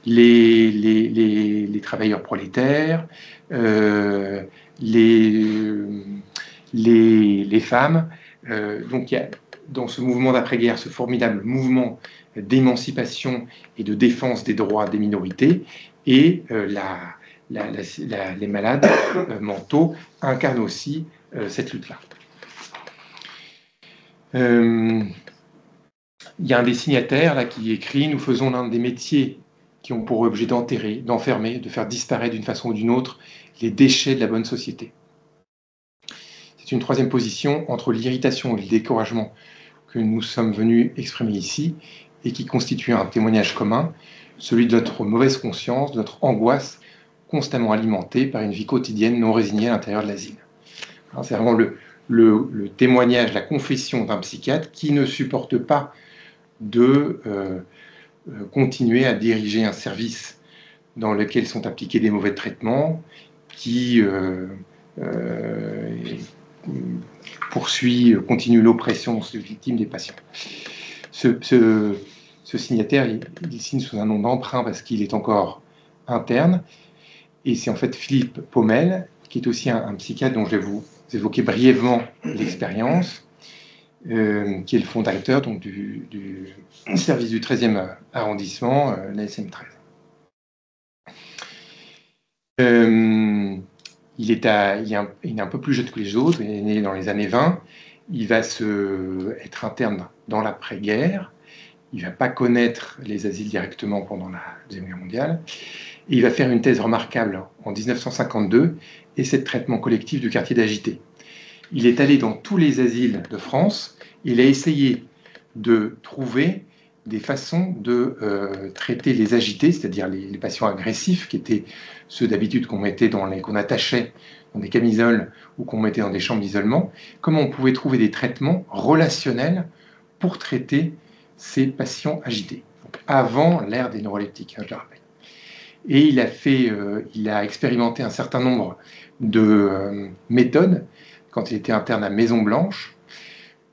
les travailleurs prolétaires, les femmes. Donc il y a dans ce mouvement d'après-guerre ce formidable mouvement d'émancipation et de défense des droits des minorités, et les malades mentaux incarnent aussi cette lutte-là. Il y a un des signataires là qui écrit « Nous faisons l'un des métiers qui ont pour objet d'enterrer, d'enfermer, de faire disparaître d'une façon ou d'une autre les déchets de la bonne société. » C'est une troisième position entre l'irritation et le découragement que nous sommes venus exprimer ici et qui constitue un témoignage commun, celui de notre mauvaise conscience, de notre angoisse constamment alimentée par une vie quotidienne non résignée à l'intérieur de l'asile. C'est vraiment le témoignage, la confession d'un psychiatre qui ne supporte pas de continuer à diriger un service dans lequel sont appliqués des mauvais traitements, qui continue l'oppression des victimes, des patients. Ce signataire, il signe sous un nom d'emprunt parce qu'il est encore interne, et c'est en fait Philippe Paumel, qui est aussi un psychiatre dont je vais vous évoquer brièvement l'expérience, qui est le fondateur donc, du service du 13e arrondissement, la SM13. Il est un peu plus jeune que les autres, il est né dans les années 20, il va être interne dans l'après-guerre, il ne va pas connaître les asiles directement pendant la Deuxième Guerre mondiale, et il va faire une thèse remarquable en 1952, essai de traitement collectif du quartier d'Agité. Il est allé dans tous les asiles de France, il a essayé de trouver des façons de traiter les agités, c'est-à-dire les patients agressifs, qui étaient ceux d'habitude qu'on attachait dans des camisoles ou qu'on mettait dans des chambres d'isolement, comment on pouvait trouver des traitements relationnels pour traiter ces patients agités, donc avant l'ère des neuroleptiques, je le rappelle. Et il a expérimenté un certain nombre de méthodes quand il était interne à Maison-Blanche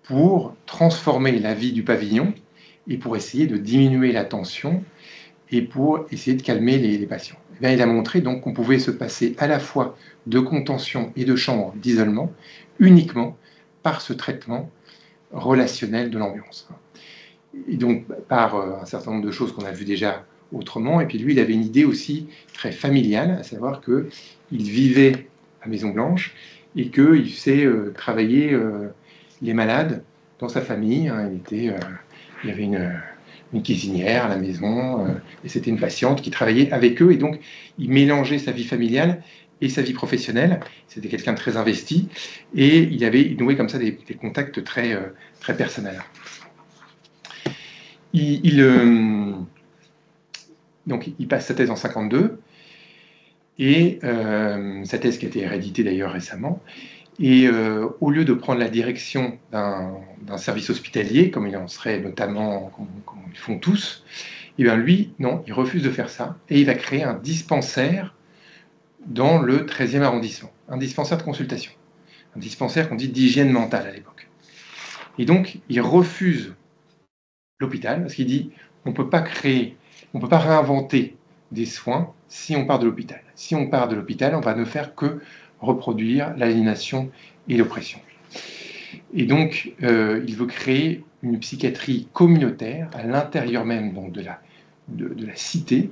pour transformer la vie du pavillon et pour essayer de diminuer la tension et pour essayer de calmer les patients. Et bien, il a montré donc qu'on pouvait se passer à la fois de contention et de chambre d'isolement uniquement par ce traitement relationnel de l'ambiance. Et donc, par un certain nombre de choses qu'on a vues déjà autrement. Et puis lui, il avait une idée aussi très familiale, à savoir qu'il vivait à Maison-Blanche et qu'il faisait travailler les malades dans sa famille. Il y avait une cuisinière à la maison, et c'était une patiente qui travaillait avec eux. Et donc, il mélangeait sa vie familiale et sa vie professionnelle. C'était quelqu'un de très investi. Et il nouait comme ça des contacts très, très personnels. Donc, il passe sa thèse en 52, et sa thèse qui a été héréditée d'ailleurs récemment. Et au lieu de prendre la direction d'un service hospitalier, comme il en serait notamment, comme ils font tous, et bien lui, non, il refuse de faire ça, et il va créer un dispensaire dans le 13e arrondissement, un dispensaire de consultation, un dispensaire qu'on dit d'hygiène mentale à l'époque. Et donc, il refuse l'hôpital, parce qu'il dit, on ne peut pas réinventer des soins si on part de l'hôpital. Si on part de l'hôpital, on va ne faire que reproduire l'aliénation et l'oppression. Et donc, il veut créer une psychiatrie communautaire à l'intérieur même donc, de la cité,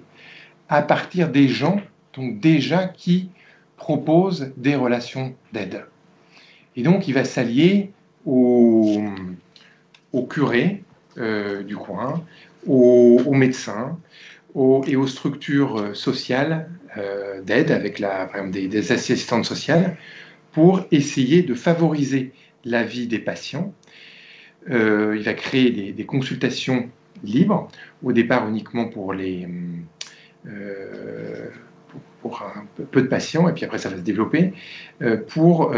à partir des gens donc, déjà qui proposent des relations d'aide. Et donc, il va s'allier aux curés du coin, aux médecins, et aux structures sociales d'aide, avec par exemple des assistantes sociales, pour essayer de favoriser la vie des patients. Il va créer des consultations libres, au départ uniquement pour un peu de patients, et puis après ça va se développer, pour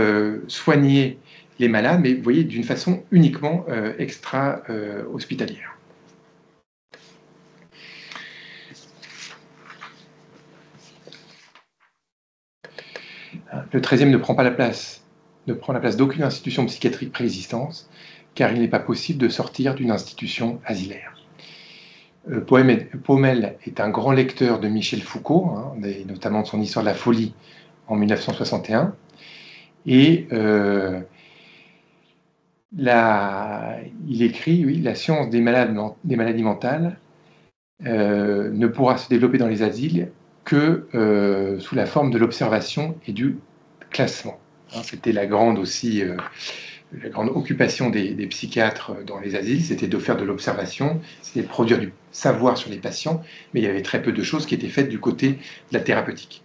soigner les malades, mais vous voyez, d'une façon uniquement extra-hospitalière. Le 13e ne prend la place d'aucune institution psychiatrique préexistante, car il n'est pas possible de sortir d'une institution asilaire. Paumelle est un grand lecteur de Michel Foucault, notamment de son Histoire de la folie en 1961, et il écrit, oui, la science des maladies mentales ne pourra se développer dans les asiles que sous la forme de l'observation et du classement. C'était la grande occupation des psychiatres dans les asiles, c'était de faire de l'observation, c'était de produire du savoir sur les patients, mais il y avait très peu de choses qui étaient faites du côté de la thérapeutique.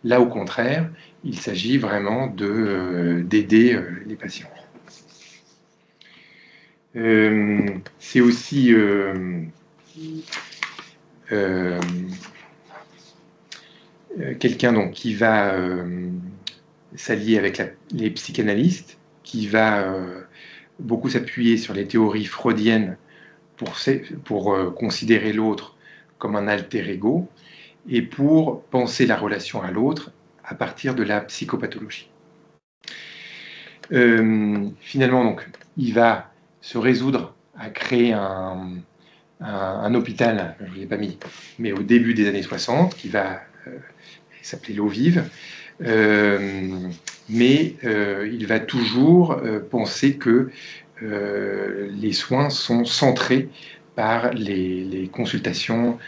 Là, au contraire, il s'agit vraiment d'aider les patients. C'est aussi quelqu'un qui va s'allier avec les psychanalystes, qui va beaucoup s'appuyer sur les théories freudiennes pour considérer l'autre comme un alter ego et pour penser la relation à l'autre à partir de la psychopathologie. Finalement, donc, il va se résoudre à créer un hôpital, je ne vous l'ai pas mis, mais au début des années 60, qui va s'appeler l'eau vive, mais il va toujours penser que les soins sont centrés par les consultations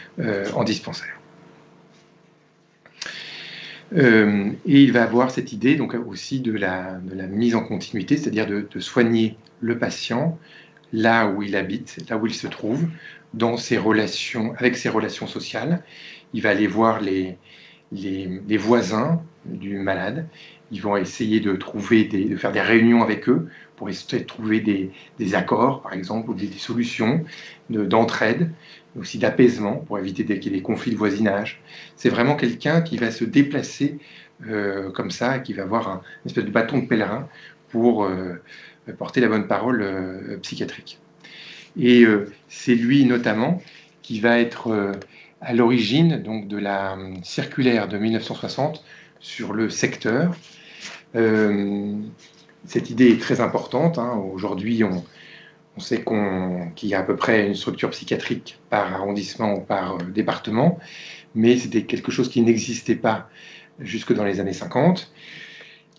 en dispensaire. Et il va avoir cette idée donc aussi de la mise en continuité, c'est-à-dire de soigner le patient là où il habite, là où il se trouve, dans ses relations, avec ses relations sociales. Il va aller voir les voisins du malade. Ils vont essayer de faire des réunions avec eux pour essayer de trouver des accords, par exemple, ou des solutions d'entraide, aussi d'apaisement pour éviter qu'il y ait des conflits de voisinage. C'est vraiment quelqu'un qui va se déplacer comme ça, qui va avoir une espèce de bâton de pèlerin pour porter la bonne parole psychiatrique. Et c'est lui notamment qui va être à l'origine donc de la circulaire de 1960 sur le secteur. Cette idée est très importante. Aujourd'hui, on sait qu'il y a à peu près une structure psychiatrique par arrondissement ou par département, mais c'était quelque chose qui n'existait pas jusque dans les années 50.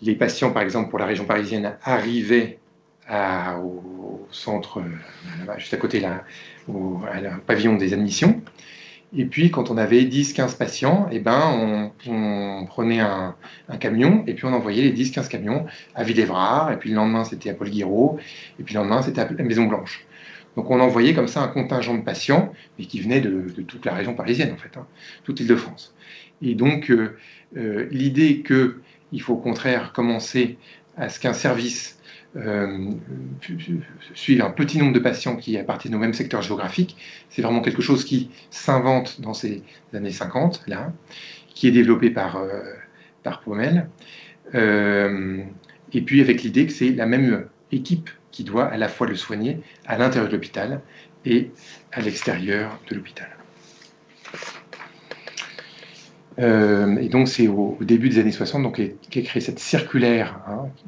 Les patients, par exemple, pour la région parisienne, arrivaient au centre, juste à côté, là, au pavillon des admissions. Et puis, quand on avait 10-15 patients, on prenait un camion et puis on envoyait les 10-15 camions à Villévrard. Et puis le lendemain, c'était à Paul Guiraud. Et puis le lendemain, c'était à la Maison Blanche. Donc on envoyait comme ça un contingent de patients, mais qui venaient de toute la région parisienne, en fait, toute l'Île-de-France. Et donc, l'idée qu'il faut au contraire commencer à ce qu'un service suivre un petit nombre de patients qui appartiennent au même secteur géographique, c'est vraiment quelque chose qui s'invente dans ces années 50, là, qui est développé par Paumelle, et puis avec l'idée que c'est la même équipe qui doit à la fois le soigner à l'intérieur de l'hôpital et à l'extérieur de l'hôpital. Et donc c'est au début des années 60 qu'est créée cette circulaire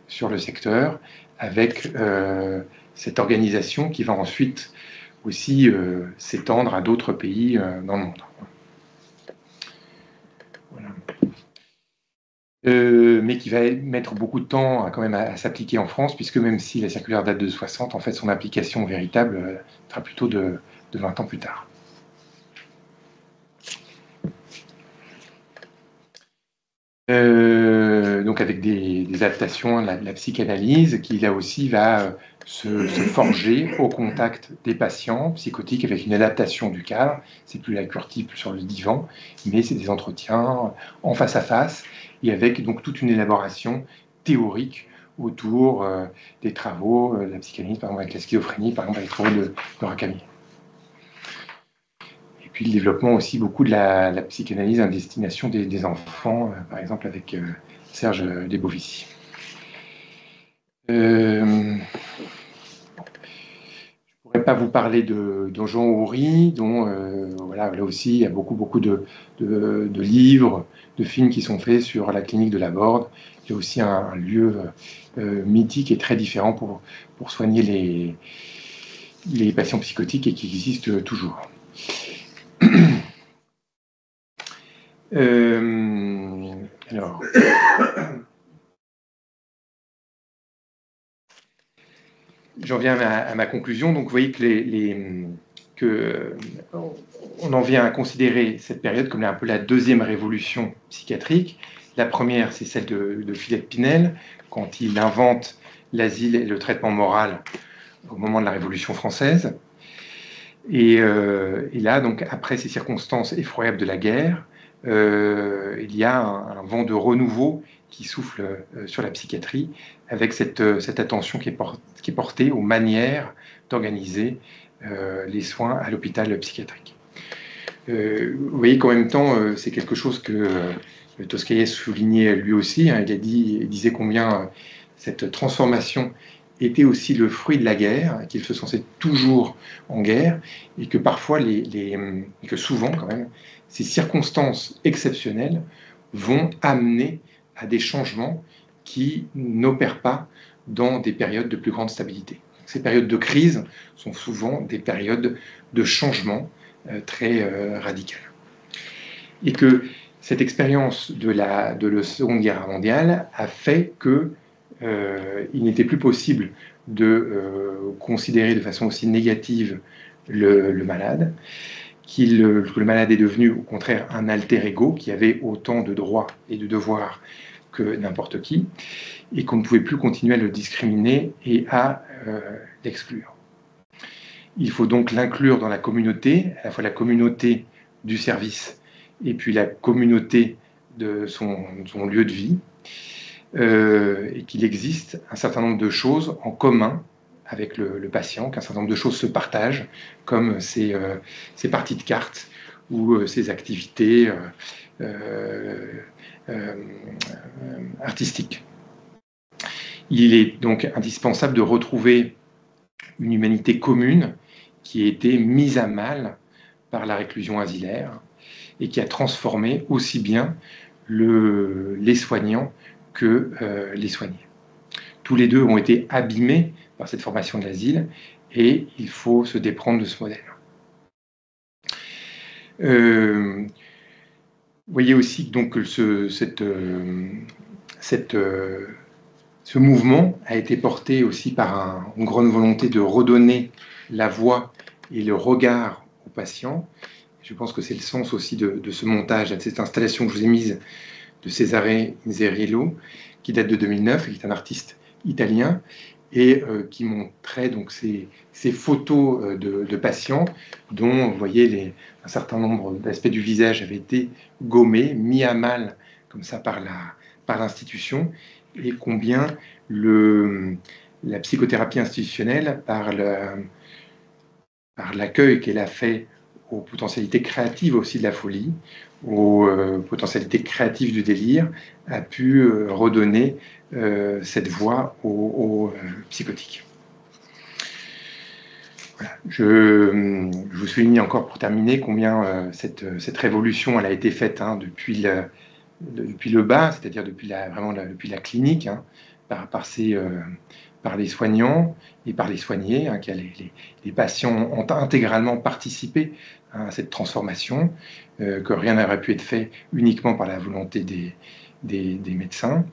sur le secteur, avec cette organisation qui va ensuite aussi s'étendre à d'autres pays dans le monde. Voilà. Mais qui va mettre beaucoup de temps quand même à s'appliquer en France, puisque même si la circulaire date de 60, en fait son application véritable sera plutôt de 20 ans plus tard. Donc avec des adaptations de la psychanalyse qui là aussi va se forger au contact des patients psychotiques avec une adaptation du cadre. C'est plus la cure type sur le divan, mais c'est des entretiens en face à face et avec donc toute une élaboration théorique autour des travaux de la psychanalyse, par exemple avec la schizophrénie, par exemple avec les travaux de Murakami. Puis le développement aussi beaucoup de la psychanalyse à destination des enfants, par exemple avec Serge Lebovici. Je pourrais pourrais pas vous parler de Jean Houry, dont voilà, là aussi il y a beaucoup de livres, de films qui sont faits sur la clinique de la Borde. Il y a aussi un lieu mythique et très différent pour soigner les patients psychotiques et qui existe toujours. Alors, j'en viens à ma conclusion. Donc, vous voyez que on en vient à considérer cette période comme un peu la deuxième révolution psychiatrique. La première, c'est celle de Philippe Pinel, quand il invente l'asile et le traitement moral au moment de la Révolution française. Et là, donc, après ces circonstances effroyables de la guerre, il y a un vent de renouveau qui souffle sur la psychiatrie, avec cette attention qui est portée aux manières d'organiser les soins à l'hôpital psychiatrique. Vous voyez qu'en même temps, c'est quelque chose que Toscaïev soulignait lui aussi. Hein, il disait combien cette transformation était aussi le fruit de la guerre, qu'il se sentait toujours en guerre, et que parfois, et que souvent quand même, ces circonstances exceptionnelles vont amener à des changements qui n'opèrent pas dans des périodes de plus grande stabilité. Ces périodes de crise sont souvent des périodes de changement très radicales. Et que cette expérience de la Seconde Guerre mondiale a fait que il n'était plus possible de considérer de façon aussi négative le malade, que le malade est devenu au contraire un alter ego qui avait autant de droits et de devoirs que n'importe qui, et qu'on ne pouvait plus continuer à le discriminer et à l'exclure. Il faut donc l'inclure dans la communauté, à la fois la communauté du service et puis la communauté de son lieu de vie, et qu'il existe un certain nombre de choses en commun avec le patient, qu'un certain nombre de choses se partagent, comme ces parties de cartes ou ces activités artistiques. Il est donc indispensable de retrouver une humanité commune qui a été mise à mal par la réclusion asilaire et qui a transformé aussi bien les soignants que les soignés. Tous les deux ont été abîmés par cette formation de l'asile et il faut se déprendre de ce modèle. Vous voyez aussi donc que ce mouvement a été porté aussi par une grande volonté de redonner la voix et le regard aux patients. Je pense que c'est le sens aussi de ce montage, de cette installation que je vous ai mise de Cesare Inzerillo, qui date de 2009, et qui est un artiste italien, et qui montrait donc ces photos de patients dont, vous voyez, un certain nombre d'aspects du visage avaient été gommés, mis à mal comme ça par l'institution, et combien la psychothérapie institutionnelle, par l'accueil qu'elle a fait aux potentialités créatives aussi de la folie, aux potentialités créatives du délire, a pu redonner cette voix aux psychotiques. Voilà. Je vous souligne encore pour terminer combien cette révolution elle a été faite depuis le bas, c'est-à-dire depuis la clinique, hein, par les soignants et par les soignés, hein, les patients ont intégralement participé à cette transformation, que rien n'aurait pu être fait uniquement par la volonté des médecins,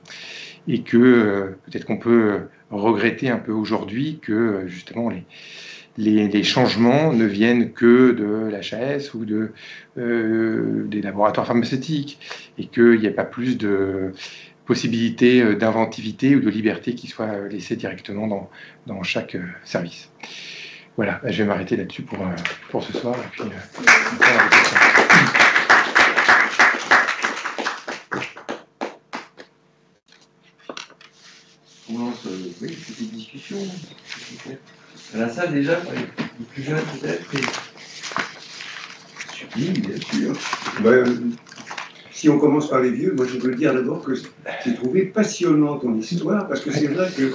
et que peut-être qu'on peut regretter un peu aujourd'hui que justement les changements ne viennent que de l'HAS ou des laboratoires pharmaceutiques, et qu'il n'y a pas plus de possibilités d'inventivité ou de liberté qui soient laissées directement dans chaque service. Voilà, je vais m'arrêter là-dessus pour ce soir. Et puis, on lance une petite discussion. À la salle déjà, les plus jeunes peut-être. Oui, bien sûr. Si on commence par les vieux, moi je veux dire d'abord que j'ai trouvé passionnant ton histoire, parce que c'est vrai que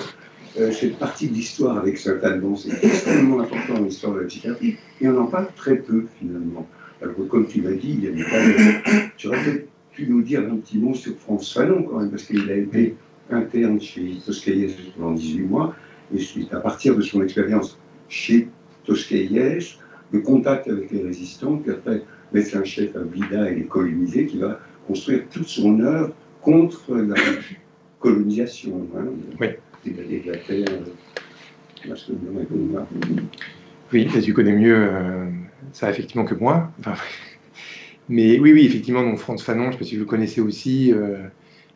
cette partie de l'histoire avec Saint-Alban, c'est extrêmement important dans l'histoire de la psychiatrie, et on en parle très peu finalement. Alors comme tu l'as dit, il y a des tas tu aurais peut-être pu nous dire un petit mot sur Frantz Fanon quand même, parce qu'il a été interne chez Toscaïès pendant 18 mois, et c'est à partir de son expérience chez Toscaïès, le contact avec les résistants, puis après médecin-chef à Blida et les colonisés, qui va construire toute son œuvre contre la colonisation. Hein, oui. De la terre, oui, tu connais mieux ça effectivement que moi. Enfin, mais oui, effectivement, donc Frantz Fanon, je ne sais pas si vous le connaissez aussi,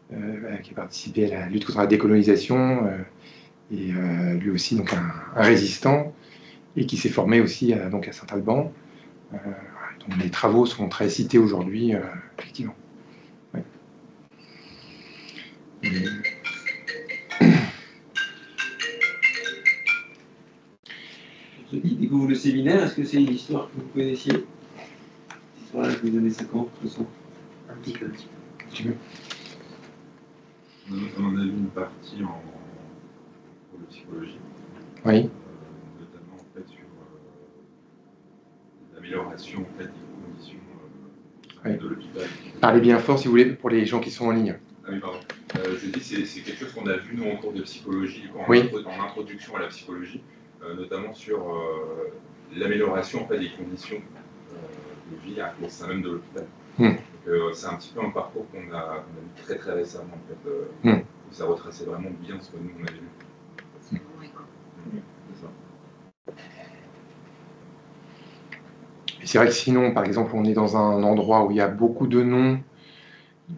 qui a participé à la lutte contre la décolonisation, et lui aussi donc un résistant, et qui s'est formé aussi donc à Saint-Alban. Donc les travaux sont très cités aujourd'hui, effectivement. Ouais. Je découvre le séminaire, est-ce que c'est une histoire que vous connaissiez? Cette histoire-là, je vous donnais 50, 60. Un petit peu. On en a vu une partie en psychologie. Oui. Notamment en fait, sur l'amélioration en fait, des conditions de l'hôpital. Parlez bien fort si vous voulez pour les gens qui sont en ligne. Ah oui, pardon. Je dis c'est quelque chose qu'on a vu nous en cours de psychologie, en introduction à la psychologie, notamment sur l'amélioration en fait, des conditions de vie au sein même de l'hôpital. C'est un petit peu un parcours qu'on a vu très très récemment en fait, où ça retraçait vraiment bien ce que nous on avait vu. C'est vrai que sinon, par exemple, on est dans un endroit où il y a beaucoup de noms,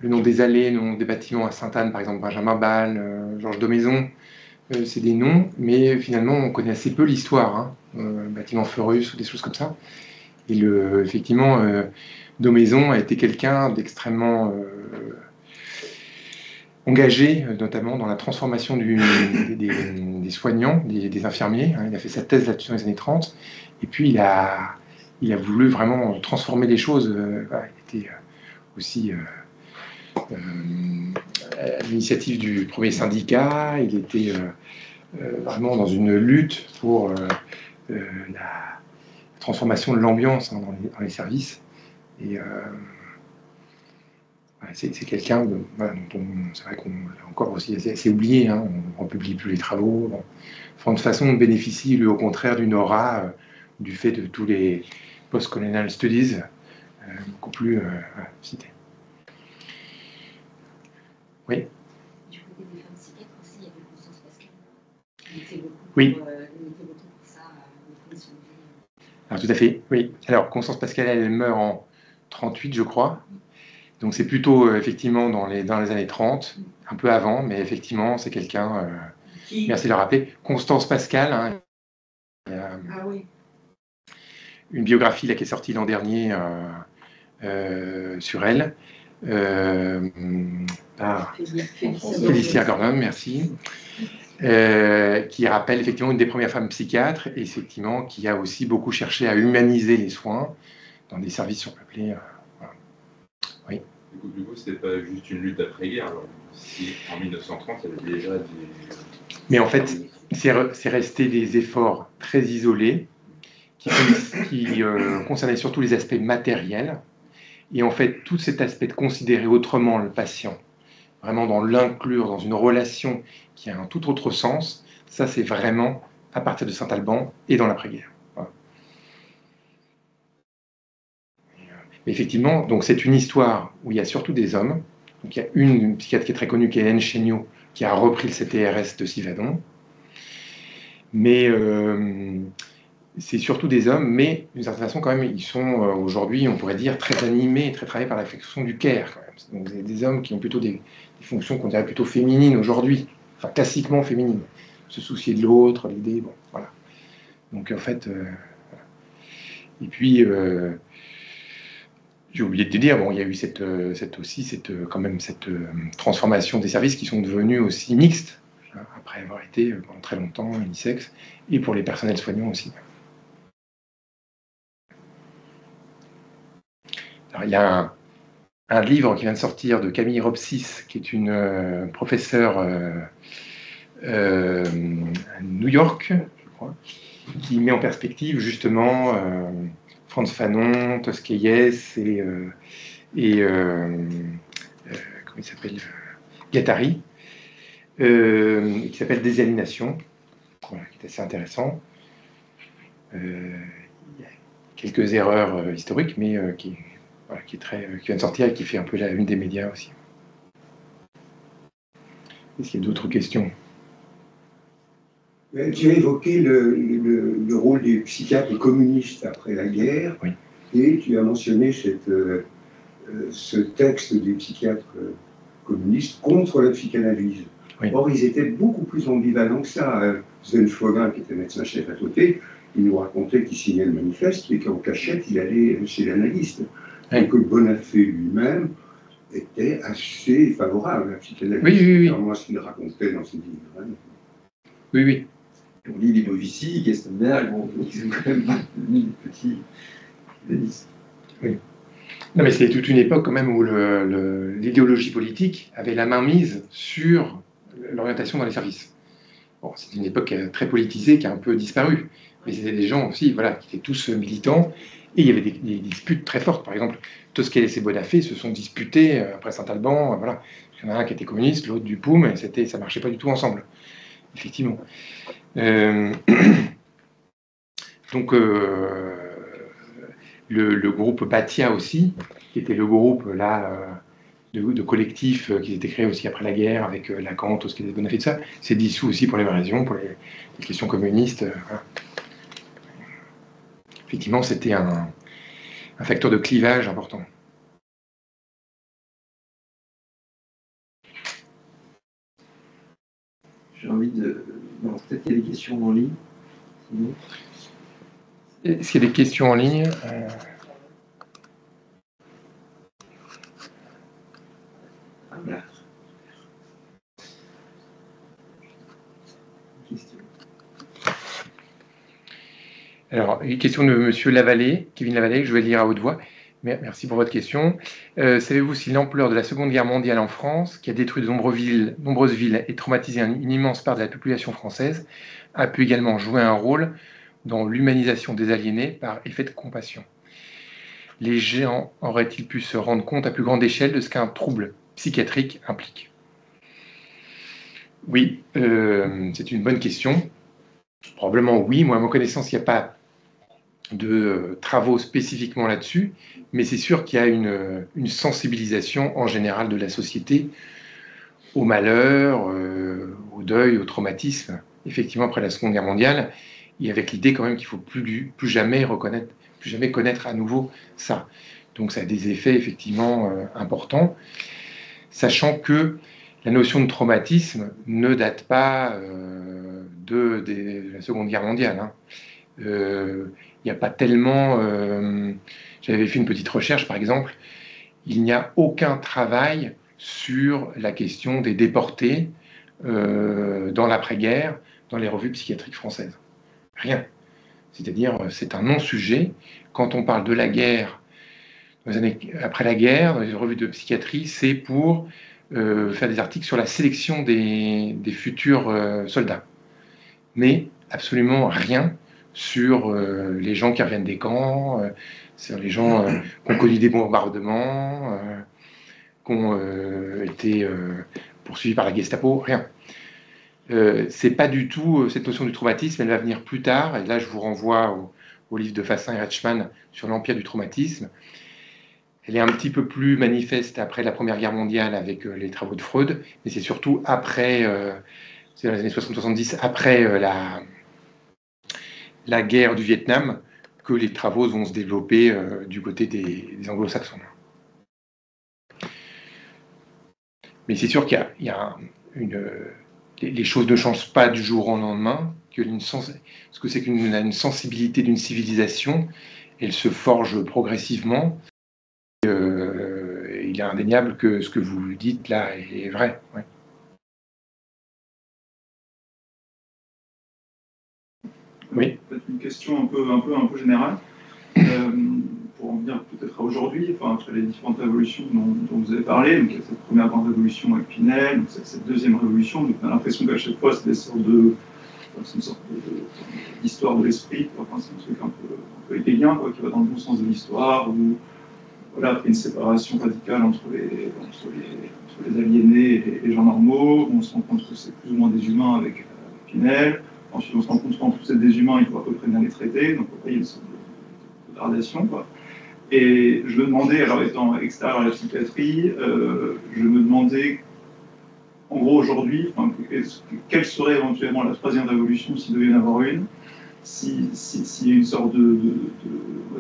le nom des allées, le nom des bâtiments à Sainte-Anne, par exemple Benjamin Ball, Georges Daumaison, c'est des noms, mais finalement on connaît assez peu l'histoire, hein, bâtiment Fleurus ou des choses comme ça. Et effectivement, Daumaison a été quelqu'un d'extrêmement engagé, notamment dans la transformation des soignants, des infirmiers. Hein. Il a fait sa thèse là-dessus dans les années 30, et puis il a voulu vraiment transformer les choses. Il était aussi à l'initiative du premier syndicat, il était vraiment dans une lutte pour la transformation de l'ambiance, hein, dans les services. Et c'est quelqu'un dont c'est vrai qu'on l'a encore aussi assez oublié, hein, on ne publie plus les travaux. Bon. Frantz Fanon bénéficie, lui, au contraire, d'une aura du fait de tous les post-colonial studies, beaucoup plus cités. Oui. Du côté des femmes psychiatres aussi, il y avait Constance Pascal. Il était beaucoup pour ça, les conditions de vie. Alors, tout à fait, oui. Alors, Constance Pascal, elle meurt en 1938, je crois. Donc, c'est plutôt, effectivement, dans les années 30, un peu avant, mais effectivement, c'est quelqu'un... merci de le rappeler. Constance Pascal, hein, oui. Une biographie là, qui est sortie l'an dernier sur elle. Par Félicia Gordon, merci. Qui rappelle effectivement une des premières femmes psychiatres, et effectivement qui a aussi beaucoup cherché à humaniser les soins dans des services surpeuplés. Voilà. Oui. Du coup, c'était pas juste une lutte d'après-guerre. Alors, si en 1930, il y avait déjà des... Mais en fait, c'est resté des efforts très isolés qui concernaient surtout les aspects matériels. Et en fait, tout cet aspect de considérer autrement le patient, vraiment dans l'inclure dans une relation qui a un tout autre sens, ça c'est vraiment à partir de Saint-Alban et dans l'après-guerre. Voilà. Mais effectivement, donc c'est une histoire où il y a surtout des hommes. Donc il y a une psychiatre qui est très connue, qui est Hélène Chéniaud, qui a repris le CTRS de Sivadon. Mais c'est surtout des hommes, mais d'une certaine façon, quand même, ils sont aujourd'hui, on pourrait dire, très animés, très travaillés par la fonction du care, quand même. Donc des hommes qui ont plutôt des fonctions qu'on dirait plutôt féminines aujourd'hui, enfin classiquement féminines. Se soucier de l'autre, l'aider, bon, voilà. Donc en fait, et puis, j'ai oublié de te dire, bon, il y a eu cette transformation des services qui sont devenus aussi mixtes, hein, après avoir été pendant très longtemps unisexes, et pour les personnels soignants aussi. Alors, il y a un livre qui vient de sortir de Camille Ropsis, qui est une professeure York, je crois, qui met en perspective justement Frantz Fanon, Tosquelles et comment il s'appelle, Guattari, qui s'appelle Désaliénation, voilà, qui est assez intéressant. Il y a quelques erreurs historiques, mais qui vient de sortir et qui fait un peu la une des médias aussi. Est-ce qu'il y a d'autres questions? Tu as évoqué le rôle des psychiatres communistes après la guerre, oui. Et tu as mentionné ce texte des psychiatres communistes contre la psychanalyse. Oui. Or, ils étaient beaucoup plus ambivalents que ça. Sven Schwabin, qui était médecin-chef à côté, il nous racontait qu'il signait le manifeste et qu'en cachette, il allait chez l'analyste. Oui. Et que Bonafé lui-même était assez favorable à la psychanalyse, contrairement à ce qu'il racontait dans ses livres. Oui, oui. On lit Libovici, Gestenberg, ils sont quand même des petits idéalistes. Oui. Non, mais c'était toute une époque quand même où l'idéologie politique avait la main mise sur l'orientation dans les services. Bon, c'est une époque très politisée qui a un peu disparu. Mais c'était des gens aussi, voilà, qui étaient tous militants. Et il y avait des disputes très fortes. Par exemple, Tosquelles et Bonafé se sont disputés après Saint-Alban. Voilà. Il y en a un qui était communiste, l'autre du POUM, et ça ne marchait pas du tout ensemble. Effectivement. Donc, le groupe Batia aussi, qui était le groupe là de collectifs qui était créé aussi après la guerre avec Lacan, Tosquelles et Bonafé, tout ça, s'est dissous aussi pour les mêmes raisons, pour les questions communistes. Voilà. Effectivement, c'était un facteur de clivage important. J'ai envie de... Non, peut-être qu'il y a des questions en ligne. Sinon... Est-ce qu'il y a des questions en ligne? Voilà. Question. Alors, une question de M. Lavallée, Kevin Lavallée, que je vais lire à haute voix. Merci pour votre question. Savez-vous si l'ampleur de la Seconde Guerre mondiale en France, qui a détruit de nombreuses villes et traumatisé une immense part de la population française, a pu également jouer un rôle dans l'humanisation des aliénés par effet de compassion? Les gens auraient-ils pu se rendre compte à plus grande échelle de ce qu'un trouble psychiatrique implique? Oui, c'est une bonne question. Probablement oui. Moi, à ma connaissance, il n'y a pas de travaux spécifiquement là-dessus, mais c'est sûr qu'il y a une sensibilisation en général de la société au malheur, au deuil, au traumatisme, effectivement après la Seconde Guerre mondiale, et avec l'idée quand même qu'il ne faut plus jamais connaître à nouveau ça. Donc ça a des effets effectivement importants, sachant que la notion de traumatisme ne date pas de la Seconde Guerre mondiale. Hein. Il n'y a pas tellement... J'avais fait une petite recherche, par exemple. Il n'y a aucun travail sur la question des déportés dans l'après-guerre, dans les revues psychiatriques françaises. Rien. C'est-à-dire, c'est un non-sujet. Quand on parle de la guerre, dans les années après la guerre, dans les revues de psychiatrie, c'est pour faire des articles sur la sélection des futurs soldats. Mais absolument rien sur les gens qui reviennent des camps, sur les gens qui ont connu des bombardements, qui ont été poursuivis par la Gestapo, rien. C'est pas du tout cette notion du traumatisme, elle va venir plus tard, et là je vous renvoie au livre de Fassin et Reichmann sur l'empire du traumatisme. Elle est un petit peu plus manifeste après la Première Guerre mondiale avec les travaux de Freud, mais c'est surtout après, c'est dans les années 60-70, après la guerre du Vietnam, que les travaux vont se développer du côté des anglo-saxons. Mais c'est sûr qu'il y a les choses ne changent pas du jour au lendemain, ce que c'est qu'une sensibilité d'une civilisation, elle se forge progressivement. Il est indéniable que ce que vous dites là est vrai. Ouais. Oui. Peut-être une question un peu générale. Pour en venir peut-être à aujourd'hui, entre les différentes révolutions dont vous avez parlé, donc il y a cette première grande révolution avec Pinel, donc cette deuxième révolution, donc on a l'impression qu'à chaque fois c'est des sortes de c'est une sorte d'histoire de l'esprit, enfin, c'est un truc un peu hegelien, quoi, qui va dans le bon sens de l'histoire, où voilà, après une séparation radicale entre les aliénés et les gens normaux, on se rend compte que c'est plus ou moins des humains avec Pinel, ensuite on se rend compte qu'en plus c'est des humains, il faut à peu près bien les traiter, donc après il y a une sorte de gradation, quoi. Et je me demandais, alors étant extérieur à la psychiatrie, je me demandais, en gros aujourd'hui, enfin, quelle serait éventuellement la troisième révolution s'il devait y en avoir une, s'il y a une sorte de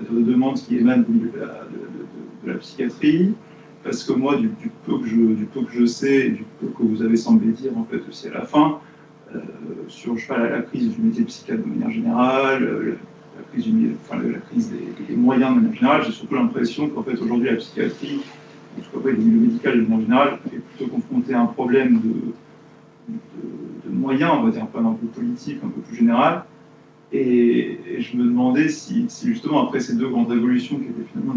demande qui émane de la psychiatrie, parce que moi, du peu que je sais, et du peu que vous avez semblé dire en fait aussi à la fin, sur la crise du métier de psychiatre de manière générale, la crise des moyens de manière générale, j'ai surtout l'impression qu'en fait aujourd'hui la psychiatrie, en tout cas le milieu médical de manière générale, est plutôt confronté à un problème de moyens, on va dire, un peu politique, un peu plus général. Et je me demandais si justement après ces deux grandes révolutions qui étaient finalement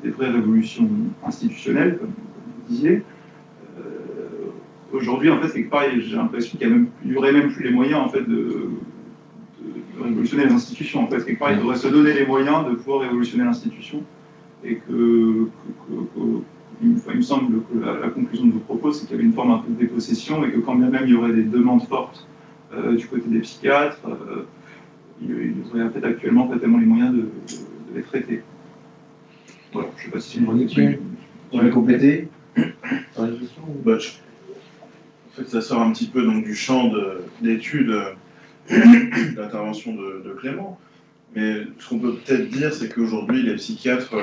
des vraies révolutions institutionnelles, comme vous disiez, aujourd'hui en fait quelque part j'ai l'impression qu'il n'y aurait même plus les moyens en fait de révolutionner les institutions. En fait quelque part il devrait se donner les moyens de pouvoir révolutionner l'institution, et il me semble que la conclusion de vos propos c'est qu'il y avait une forme un peu de dépossession, et que quand bien même il y aurait des demandes fortes du côté des psychiatres, il devrait en fait actuellement pas tellement les moyens de les traiter. Voilà, je ne sais pas si c'est une bonne question. Tu veux compléter? En fait, ça sort un petit peu donc, du champ d'études d'intervention de Clément. Mais ce qu'on peut peut-être dire, c'est qu'aujourd'hui, les psychiatres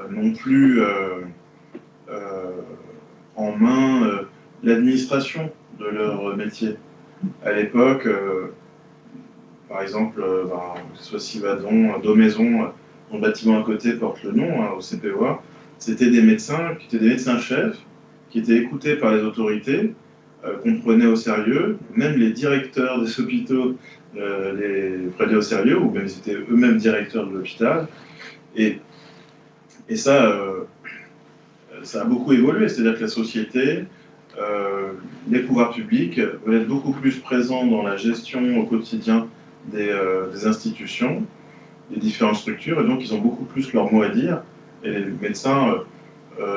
n'ont plus en main l'administration de leur métier. À l'époque, par exemple, que ce soit Sivadon, Daumaison, dont le bâtiment à côté porte le nom, au CPOA, c'était des médecins qui étaient des médecins-chefs, qui étaient écoutés par les autorités, qu'on prenait au sérieux. Même les directeurs des hôpitaux les prenaient au sérieux, ou même ils étaient eux-mêmes directeurs de l'hôpital. Et ça, ça a beaucoup évolué, c'est-à-dire que la société, les pouvoirs publics veulent être beaucoup plus présents dans la gestion au quotidien des institutions, des différentes structures, et donc ils ont beaucoup plus leur mot à dire, et les médecins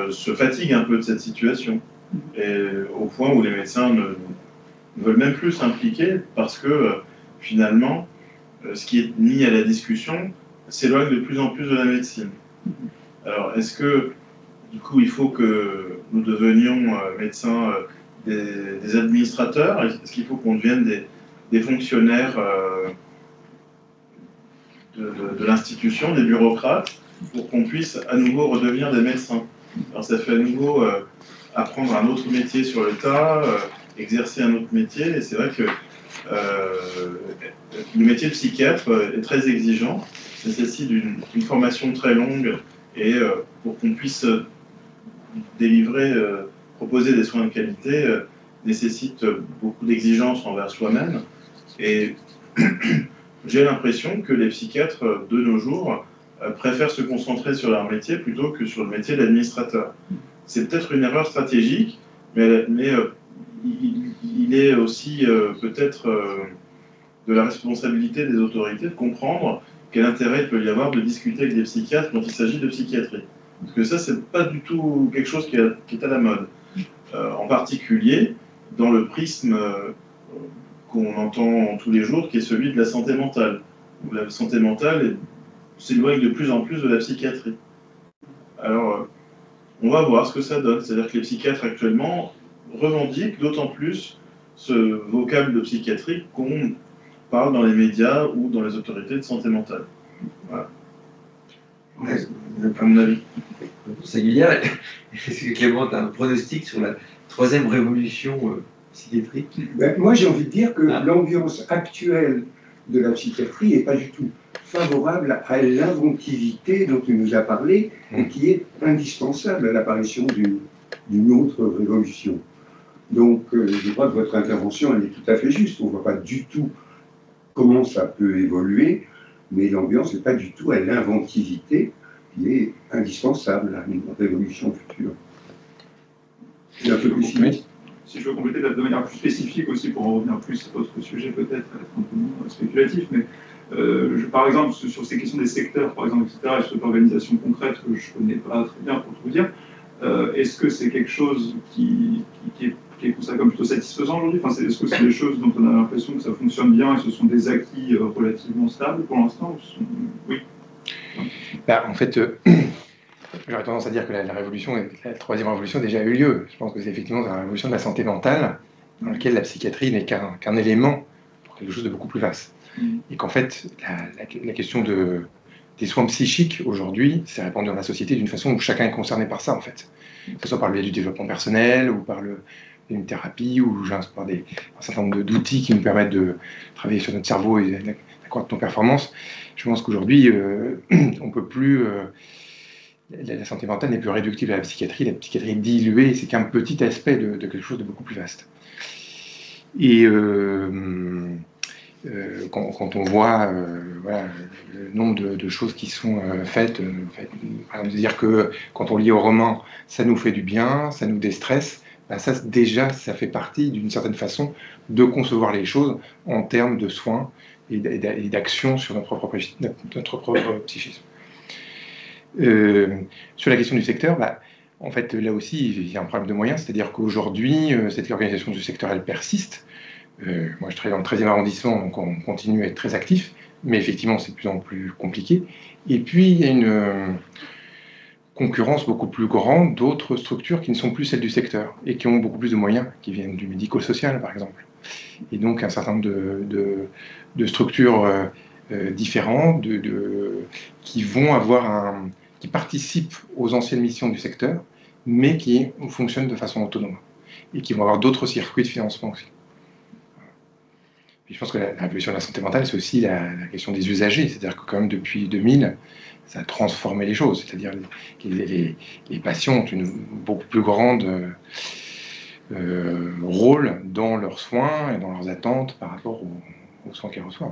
se fatiguent un peu de cette situation, et au point où les médecins ne veulent même plus s'impliquer, parce que finalement, ce qui est mis à la discussion s'éloigne de plus en plus de la médecine. Alors, est-ce que, du coup, il faut que nous devenions médecins des administrateurs? Est-ce qu'il faut qu'on devienne des fonctionnaires de l'institution, des bureaucrates, pour qu'on puisse à nouveau redevenir des médecins? Alors ça fait à nouveau apprendre un autre métier sur le tas, exercer un autre métier, et c'est vrai que le métier de psychiatre est très exigeant, nécessite une formation très longue, et pour qu'on puisse délivrer, proposer des soins de qualité, nécessite beaucoup d'exigences envers soi-même. Et j'ai l'impression que les psychiatres de nos jours préfèrent se concentrer sur leur métier plutôt que sur le métier d'administrateur. C'est peut-être une erreur stratégique, mais il est aussi peut-être de la responsabilité des autorités de comprendre quel intérêt il peut y avoir de discuter avec des psychiatres quand il s'agit de psychiatrie. Parce que ça, c'est pas du tout quelque chose qui est à la mode. En particulier, dans le prisme qu'on entend tous les jours, qui est celui de la santé mentale, où la santé mentale s'éloigne de plus en plus de la psychiatrie. Alors, on va voir ce que ça donne. C'est-à-dire que les psychiatres actuellement revendiquent d'autant plus ce vocable de psychiatrie qu'on parle dans les médias ou dans les autorités de santé mentale. Voilà. À mon avis. Singulière. Est-ce que Clément a un pronostic sur la troisième révolution psychiatrique? Moi, j'ai envie de dire que l'ambiance actuelle de la psychiatrie n'est pas du tout favorable à l'inventivité dont tu nous as parlé et qui est indispensable à l'apparition d'une autre révolution. Donc, je crois que votre intervention, elle est tout à fait juste. On ne voit pas du tout comment ça peut évoluer, mais l'ambiance n'est pas du tout à l'inventivité qui est indispensable à une révolution future. C'est un peu plus simple. si je veux compléter de manière plus spécifique aussi, pour en revenir plus à votre sujet peut-être, être un peu moins spéculatif, mais par exemple, sur ces questions des secteurs, par exemple, etc., et sur l'organisation concrète que je ne connais pas très bien pour tout vous dire, est-ce que c'est quelque chose qui est considéré comme plutôt satisfaisant aujourd'hui? Enfin, est-ce que c'est des choses dont on a l'impression que ça fonctionne bien et ce sont des acquis relativement stables pour l'instant? Oui. Bah, en fait, j'aurais tendance à dire que la révolution, la troisième révolution a déjà eu lieu. Je pense que c'est effectivement la révolution de la santé mentale, dans laquelle la psychiatrie n'est qu'un élément pour quelque chose de beaucoup plus vaste. Et qu'en fait, la question des soins psychiques, aujourd'hui, s'est répandue dans la société d'une façon où chacun est concerné par ça, en fait. Que ce soit par le biais du développement personnel, ou par une thérapie, ou par un certain nombre d'outils qui nous permettent de travailler sur notre cerveau et d'accroître nos performances. Je pense qu'aujourd'hui, on peut plus... la santé mentale n'est plus réductible à la psychiatrie est diluée, c'est qu'un petit aspect de quelque chose de beaucoup plus vaste. Et quand on voit voilà, le nombre de choses qui sont faites, par exemple, de dire que quand on lit au roman, ça nous fait du bien, ça nous déstresse, ben ça déjà, ça fait partie d'une certaine façon de concevoir les choses en termes de soins et d'action sur notre propre psychisme. Sur la question du secteur, bah, en fait, là aussi, il y a un problème de moyens, c'est-à-dire qu'aujourd'hui, cette organisation du secteur, elle persiste. Moi, je travaille dans le 13e arrondissement, donc on continue à être très actif, mais effectivement, c'est de plus en plus compliqué. Et puis, il y a une concurrence beaucoup plus grande d'autres structures qui ne sont plus celles du secteur et qui ont beaucoup plus de moyens, qui viennent du médico-social, par exemple. Et donc, un certain nombre de structures différentes qui vont avoir qui participent aux anciennes missions du secteur, mais qui fonctionnent de façon autonome et qui vont avoir d'autres circuits de financement aussi. Puis je pense que la révolution de la santé mentale, c'est aussi la question des usagers, c'est-à-dire que quand même depuis 2000, ça a transformé les choses, c'est-à-dire que les patients ont une beaucoup plus grande rôle dans leurs soins et dans leurs attentes par rapport aux soins qu'ils reçoivent.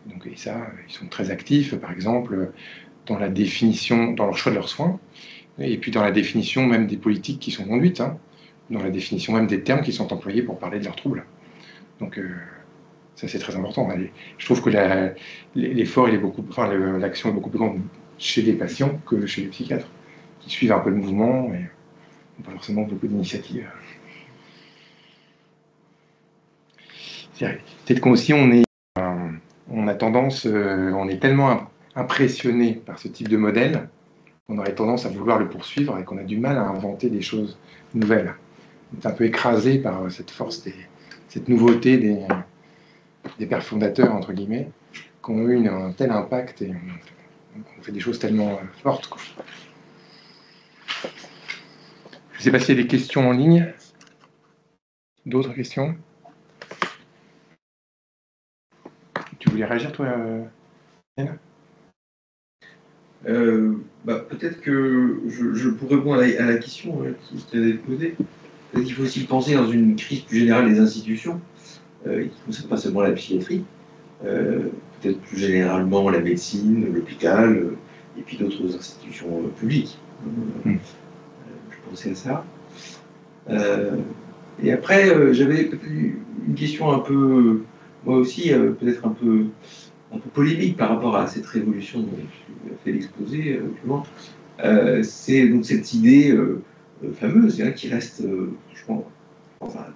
Donc, et ça, ils sont très actifs, par exemple, dans la définition, dans leur choix de leurs soins, et puis dans la définition même des politiques qui sont conduites, hein, dans la définition même des termes qui sont employés pour parler de leurs troubles. Donc, ça, c'est très important. Je trouve que l'effort, l'action est beaucoup plus grande chez les patients que chez les psychiatres, qui suivent un peu le mouvement et n'ont pas forcément beaucoup d'initiatives. Peut-être qu'aussi, on a tendance, on est tellement impressionné par ce type de modèle qu'on aurait tendance à vouloir le poursuivre et qu'on a du mal à inventer des choses nouvelles. On est un peu écrasé par cette force, cette nouveauté des pères fondateurs, entre guillemets, qui ont eu un tel impact et on fait des choses tellement fortes, quoi. Je ne sais pas s'il y a des questions en ligne. D'autres questions? Tu voulais réagir, toi, Yann? Peut-être que je pourrais répondre à la question qui t'avait posée. Peut-être qu'il faut aussi penser dans une crise plus générale des institutions, qui ne concerne pas seulement la psychiatrie, peut-être plus généralement la médecine, l'hôpital, et puis d'autres institutions publiques. Je pensais à ça. Et après, j'avais peut-être une question un peu, moi aussi, peut-être un peu polémique par rapport à cette révolution dont tu as fait l'exposé, c'est donc cette idée fameuse qui reste, franchement,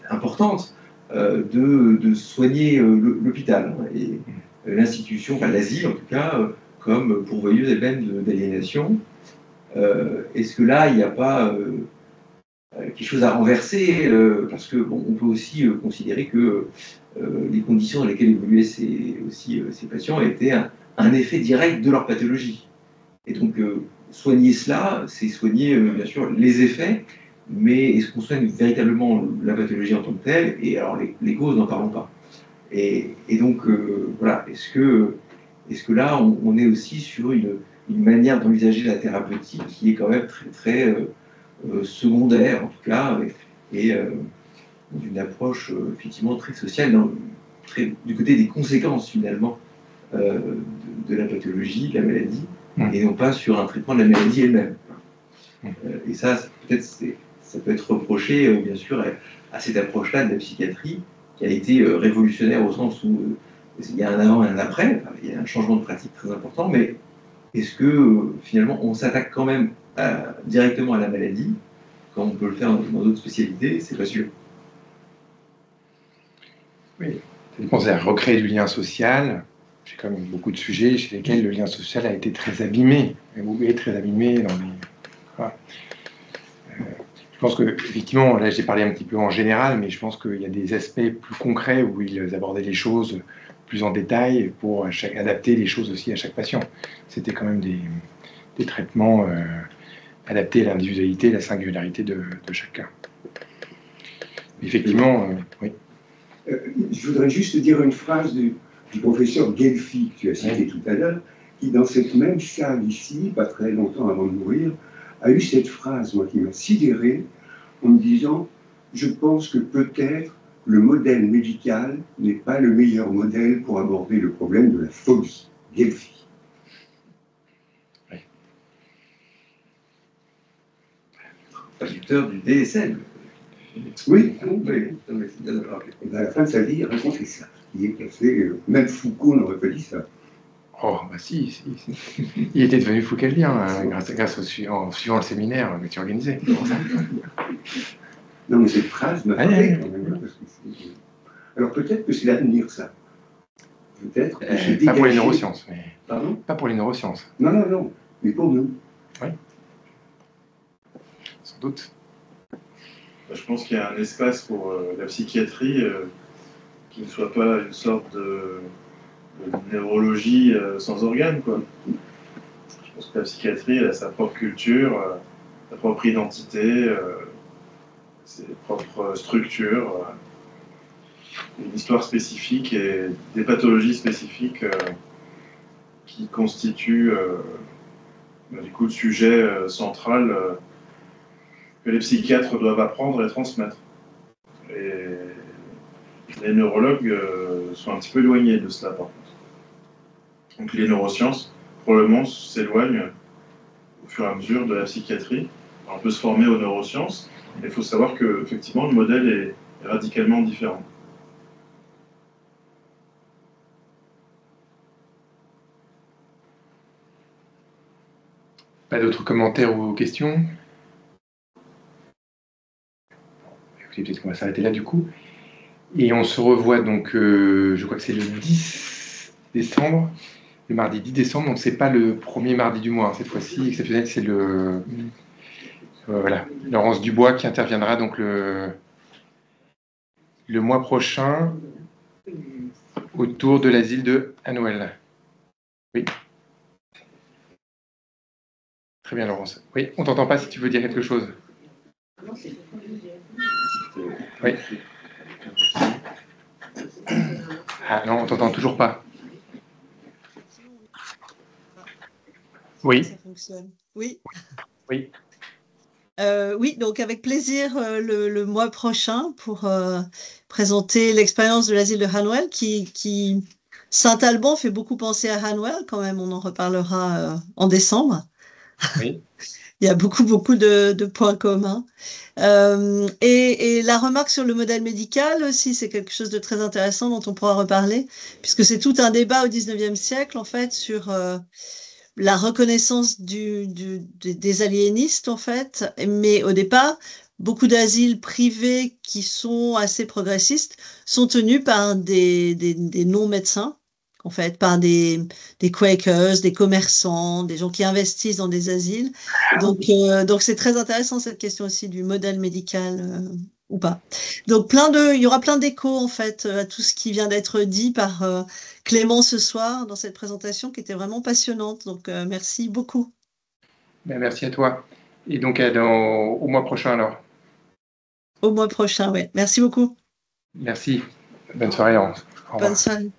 importante, de soigner l'hôpital et l'institution, l'asile en tout cas, comme pourvoyeuse elle-même d'aliénation. Est-ce que là, il n'y a pas quelque chose à renverser, parce que on peut aussi considérer que les conditions dans lesquelles évoluaient ces patients étaient un effet direct de leur pathologie. Et donc, soigner cela, c'est soigner, bien sûr, les effets, mais est-ce qu'on soigne véritablement la pathologie en tant que telle? Et alors, les causes, n'en parlons pas. Et donc, voilà, est-ce que là, on est aussi sur une manière d'envisager la thérapeutique qui est quand même très, très secondaire, en tout cas, et d'une approche effectivement très sociale, du côté des conséquences, finalement, de la pathologie, de la maladie, et non pas sur un traitement de la maladie elle-même. Et ça, peut-être, ça peut être reproché, bien sûr, à cette approche-là de la psychiatrie, qui a été révolutionnaire au sens où il y a un avant et un après, il y a un changement de pratique très important, mais est-ce que finalement on s'attaque quand même directement à la maladie, comme on peut le faire dans d'autres spécialités? C'est pas sûr. Oui, ça dépend, c'est à recréer du lien social. J'ai quand même beaucoup de sujets chez lesquels le lien social a été très abîmé, est très abîmé dans les... Voilà. Je pense que, effectivement, là j'ai parlé un petit peu en général, mais je pense qu'il y a des aspects plus concrets où ils abordaient les choses plus en détail pour adapter les choses aussi à chaque patient. C'était quand même des traitements adaptés à l'individualité, à la singularité de chacun. Effectivement, oui. Je voudrais juste dire une phrase du professeur Guelfi, que tu as cité tout à l'heure, qui, dans cette même salle ici, pas très longtemps avant de mourir, a eu cette phrase, moi, qui m'a sidéré, en me disant « Je pense que peut-être le modèle médical n'est pas le meilleur modèle pour aborder le problème de la phobie. » Guelfi. Oui. Traducteur du DSM. Oui, à la fin de sa vie, il racontait ça. Il est cassé, même Foucault n'aurait pas dit ça. Oh, bah si. Il était devenu foucaldien grâce en suivant le séminaire que tu organisais. Non, mais cette phrase m'a frappé quand même. Alors peut-être que c'est l'avenir, ça. Peut-être. Pas pour les neurosciences, mais. Pardon ? Pas pour les neurosciences. Non, mais pour nous. Oui. Sans doute. Je pense qu'il y a un espace pour la psychiatrie qui ne soit pas une sorte de neurologie sans organes, quoi. Je pense que la psychiatrie, elle a sa propre culture, sa propre identité, ses propres structures, une histoire spécifique et des pathologies spécifiques qui constituent du coup le sujet central que les psychiatres doivent apprendre et transmettre. Et les neurologues sont un petit peu éloignés de cela, par contre. Donc les neurosciences, probablement, s'éloignent au fur et à mesure de la psychiatrie. Alors, on peut se former aux neurosciences, mais il faut savoir que, effectivement, le modèle est radicalement différent. Pas d'autres commentaires ou questions? Écoutez, peut-être qu'on va s'arrêter là du coup. Et on se revoit donc, je crois que c'est le 10 décembre, le mardi 10 décembre, donc c'est pas le premier mardi du mois, hein, cette fois-ci, exceptionnel, c'est le... voilà, Laurence Dubois qui interviendra donc le mois prochain autour de l'asile de Hanwell. Oui. Très bien, Laurence. Oui, on t'entend pas si tu veux dire quelque chose. Oui. Ah non, on t'entend toujours pas. Oui. Ça fonctionne. Oui. Oui. Oui, donc avec plaisir le mois prochain pour présenter l'expérience de l'asile de Hanwell qui Saint-Alban fait beaucoup penser à Hanwell quand même, on en reparlera en décembre. Oui. Il y a beaucoup de points communs. Et la remarque sur le modèle médical aussi, c'est quelque chose de très intéressant dont on pourra reparler, puisque c'est tout un débat au 19e siècle en fait sur la reconnaissance des aliénistes, en fait, mais au départ, beaucoup d'asiles privés qui sont assez progressistes sont tenus par des non-médecins, en fait, par des Quakers, des commerçants, des gens qui investissent dans des asiles. Donc c'est très intéressant cette question aussi du modèle médical ou pas. Donc il y aura plein d'échos en fait à tout ce qui vient d'être dit par Clément ce soir dans cette présentation qui était vraiment passionnante. Donc merci beaucoup. Ben, merci à toi. Et donc au mois prochain alors. Au mois prochain, oui. Merci beaucoup. Merci. Bonne soirée, Laurence. Au revoir. Bonne soirée.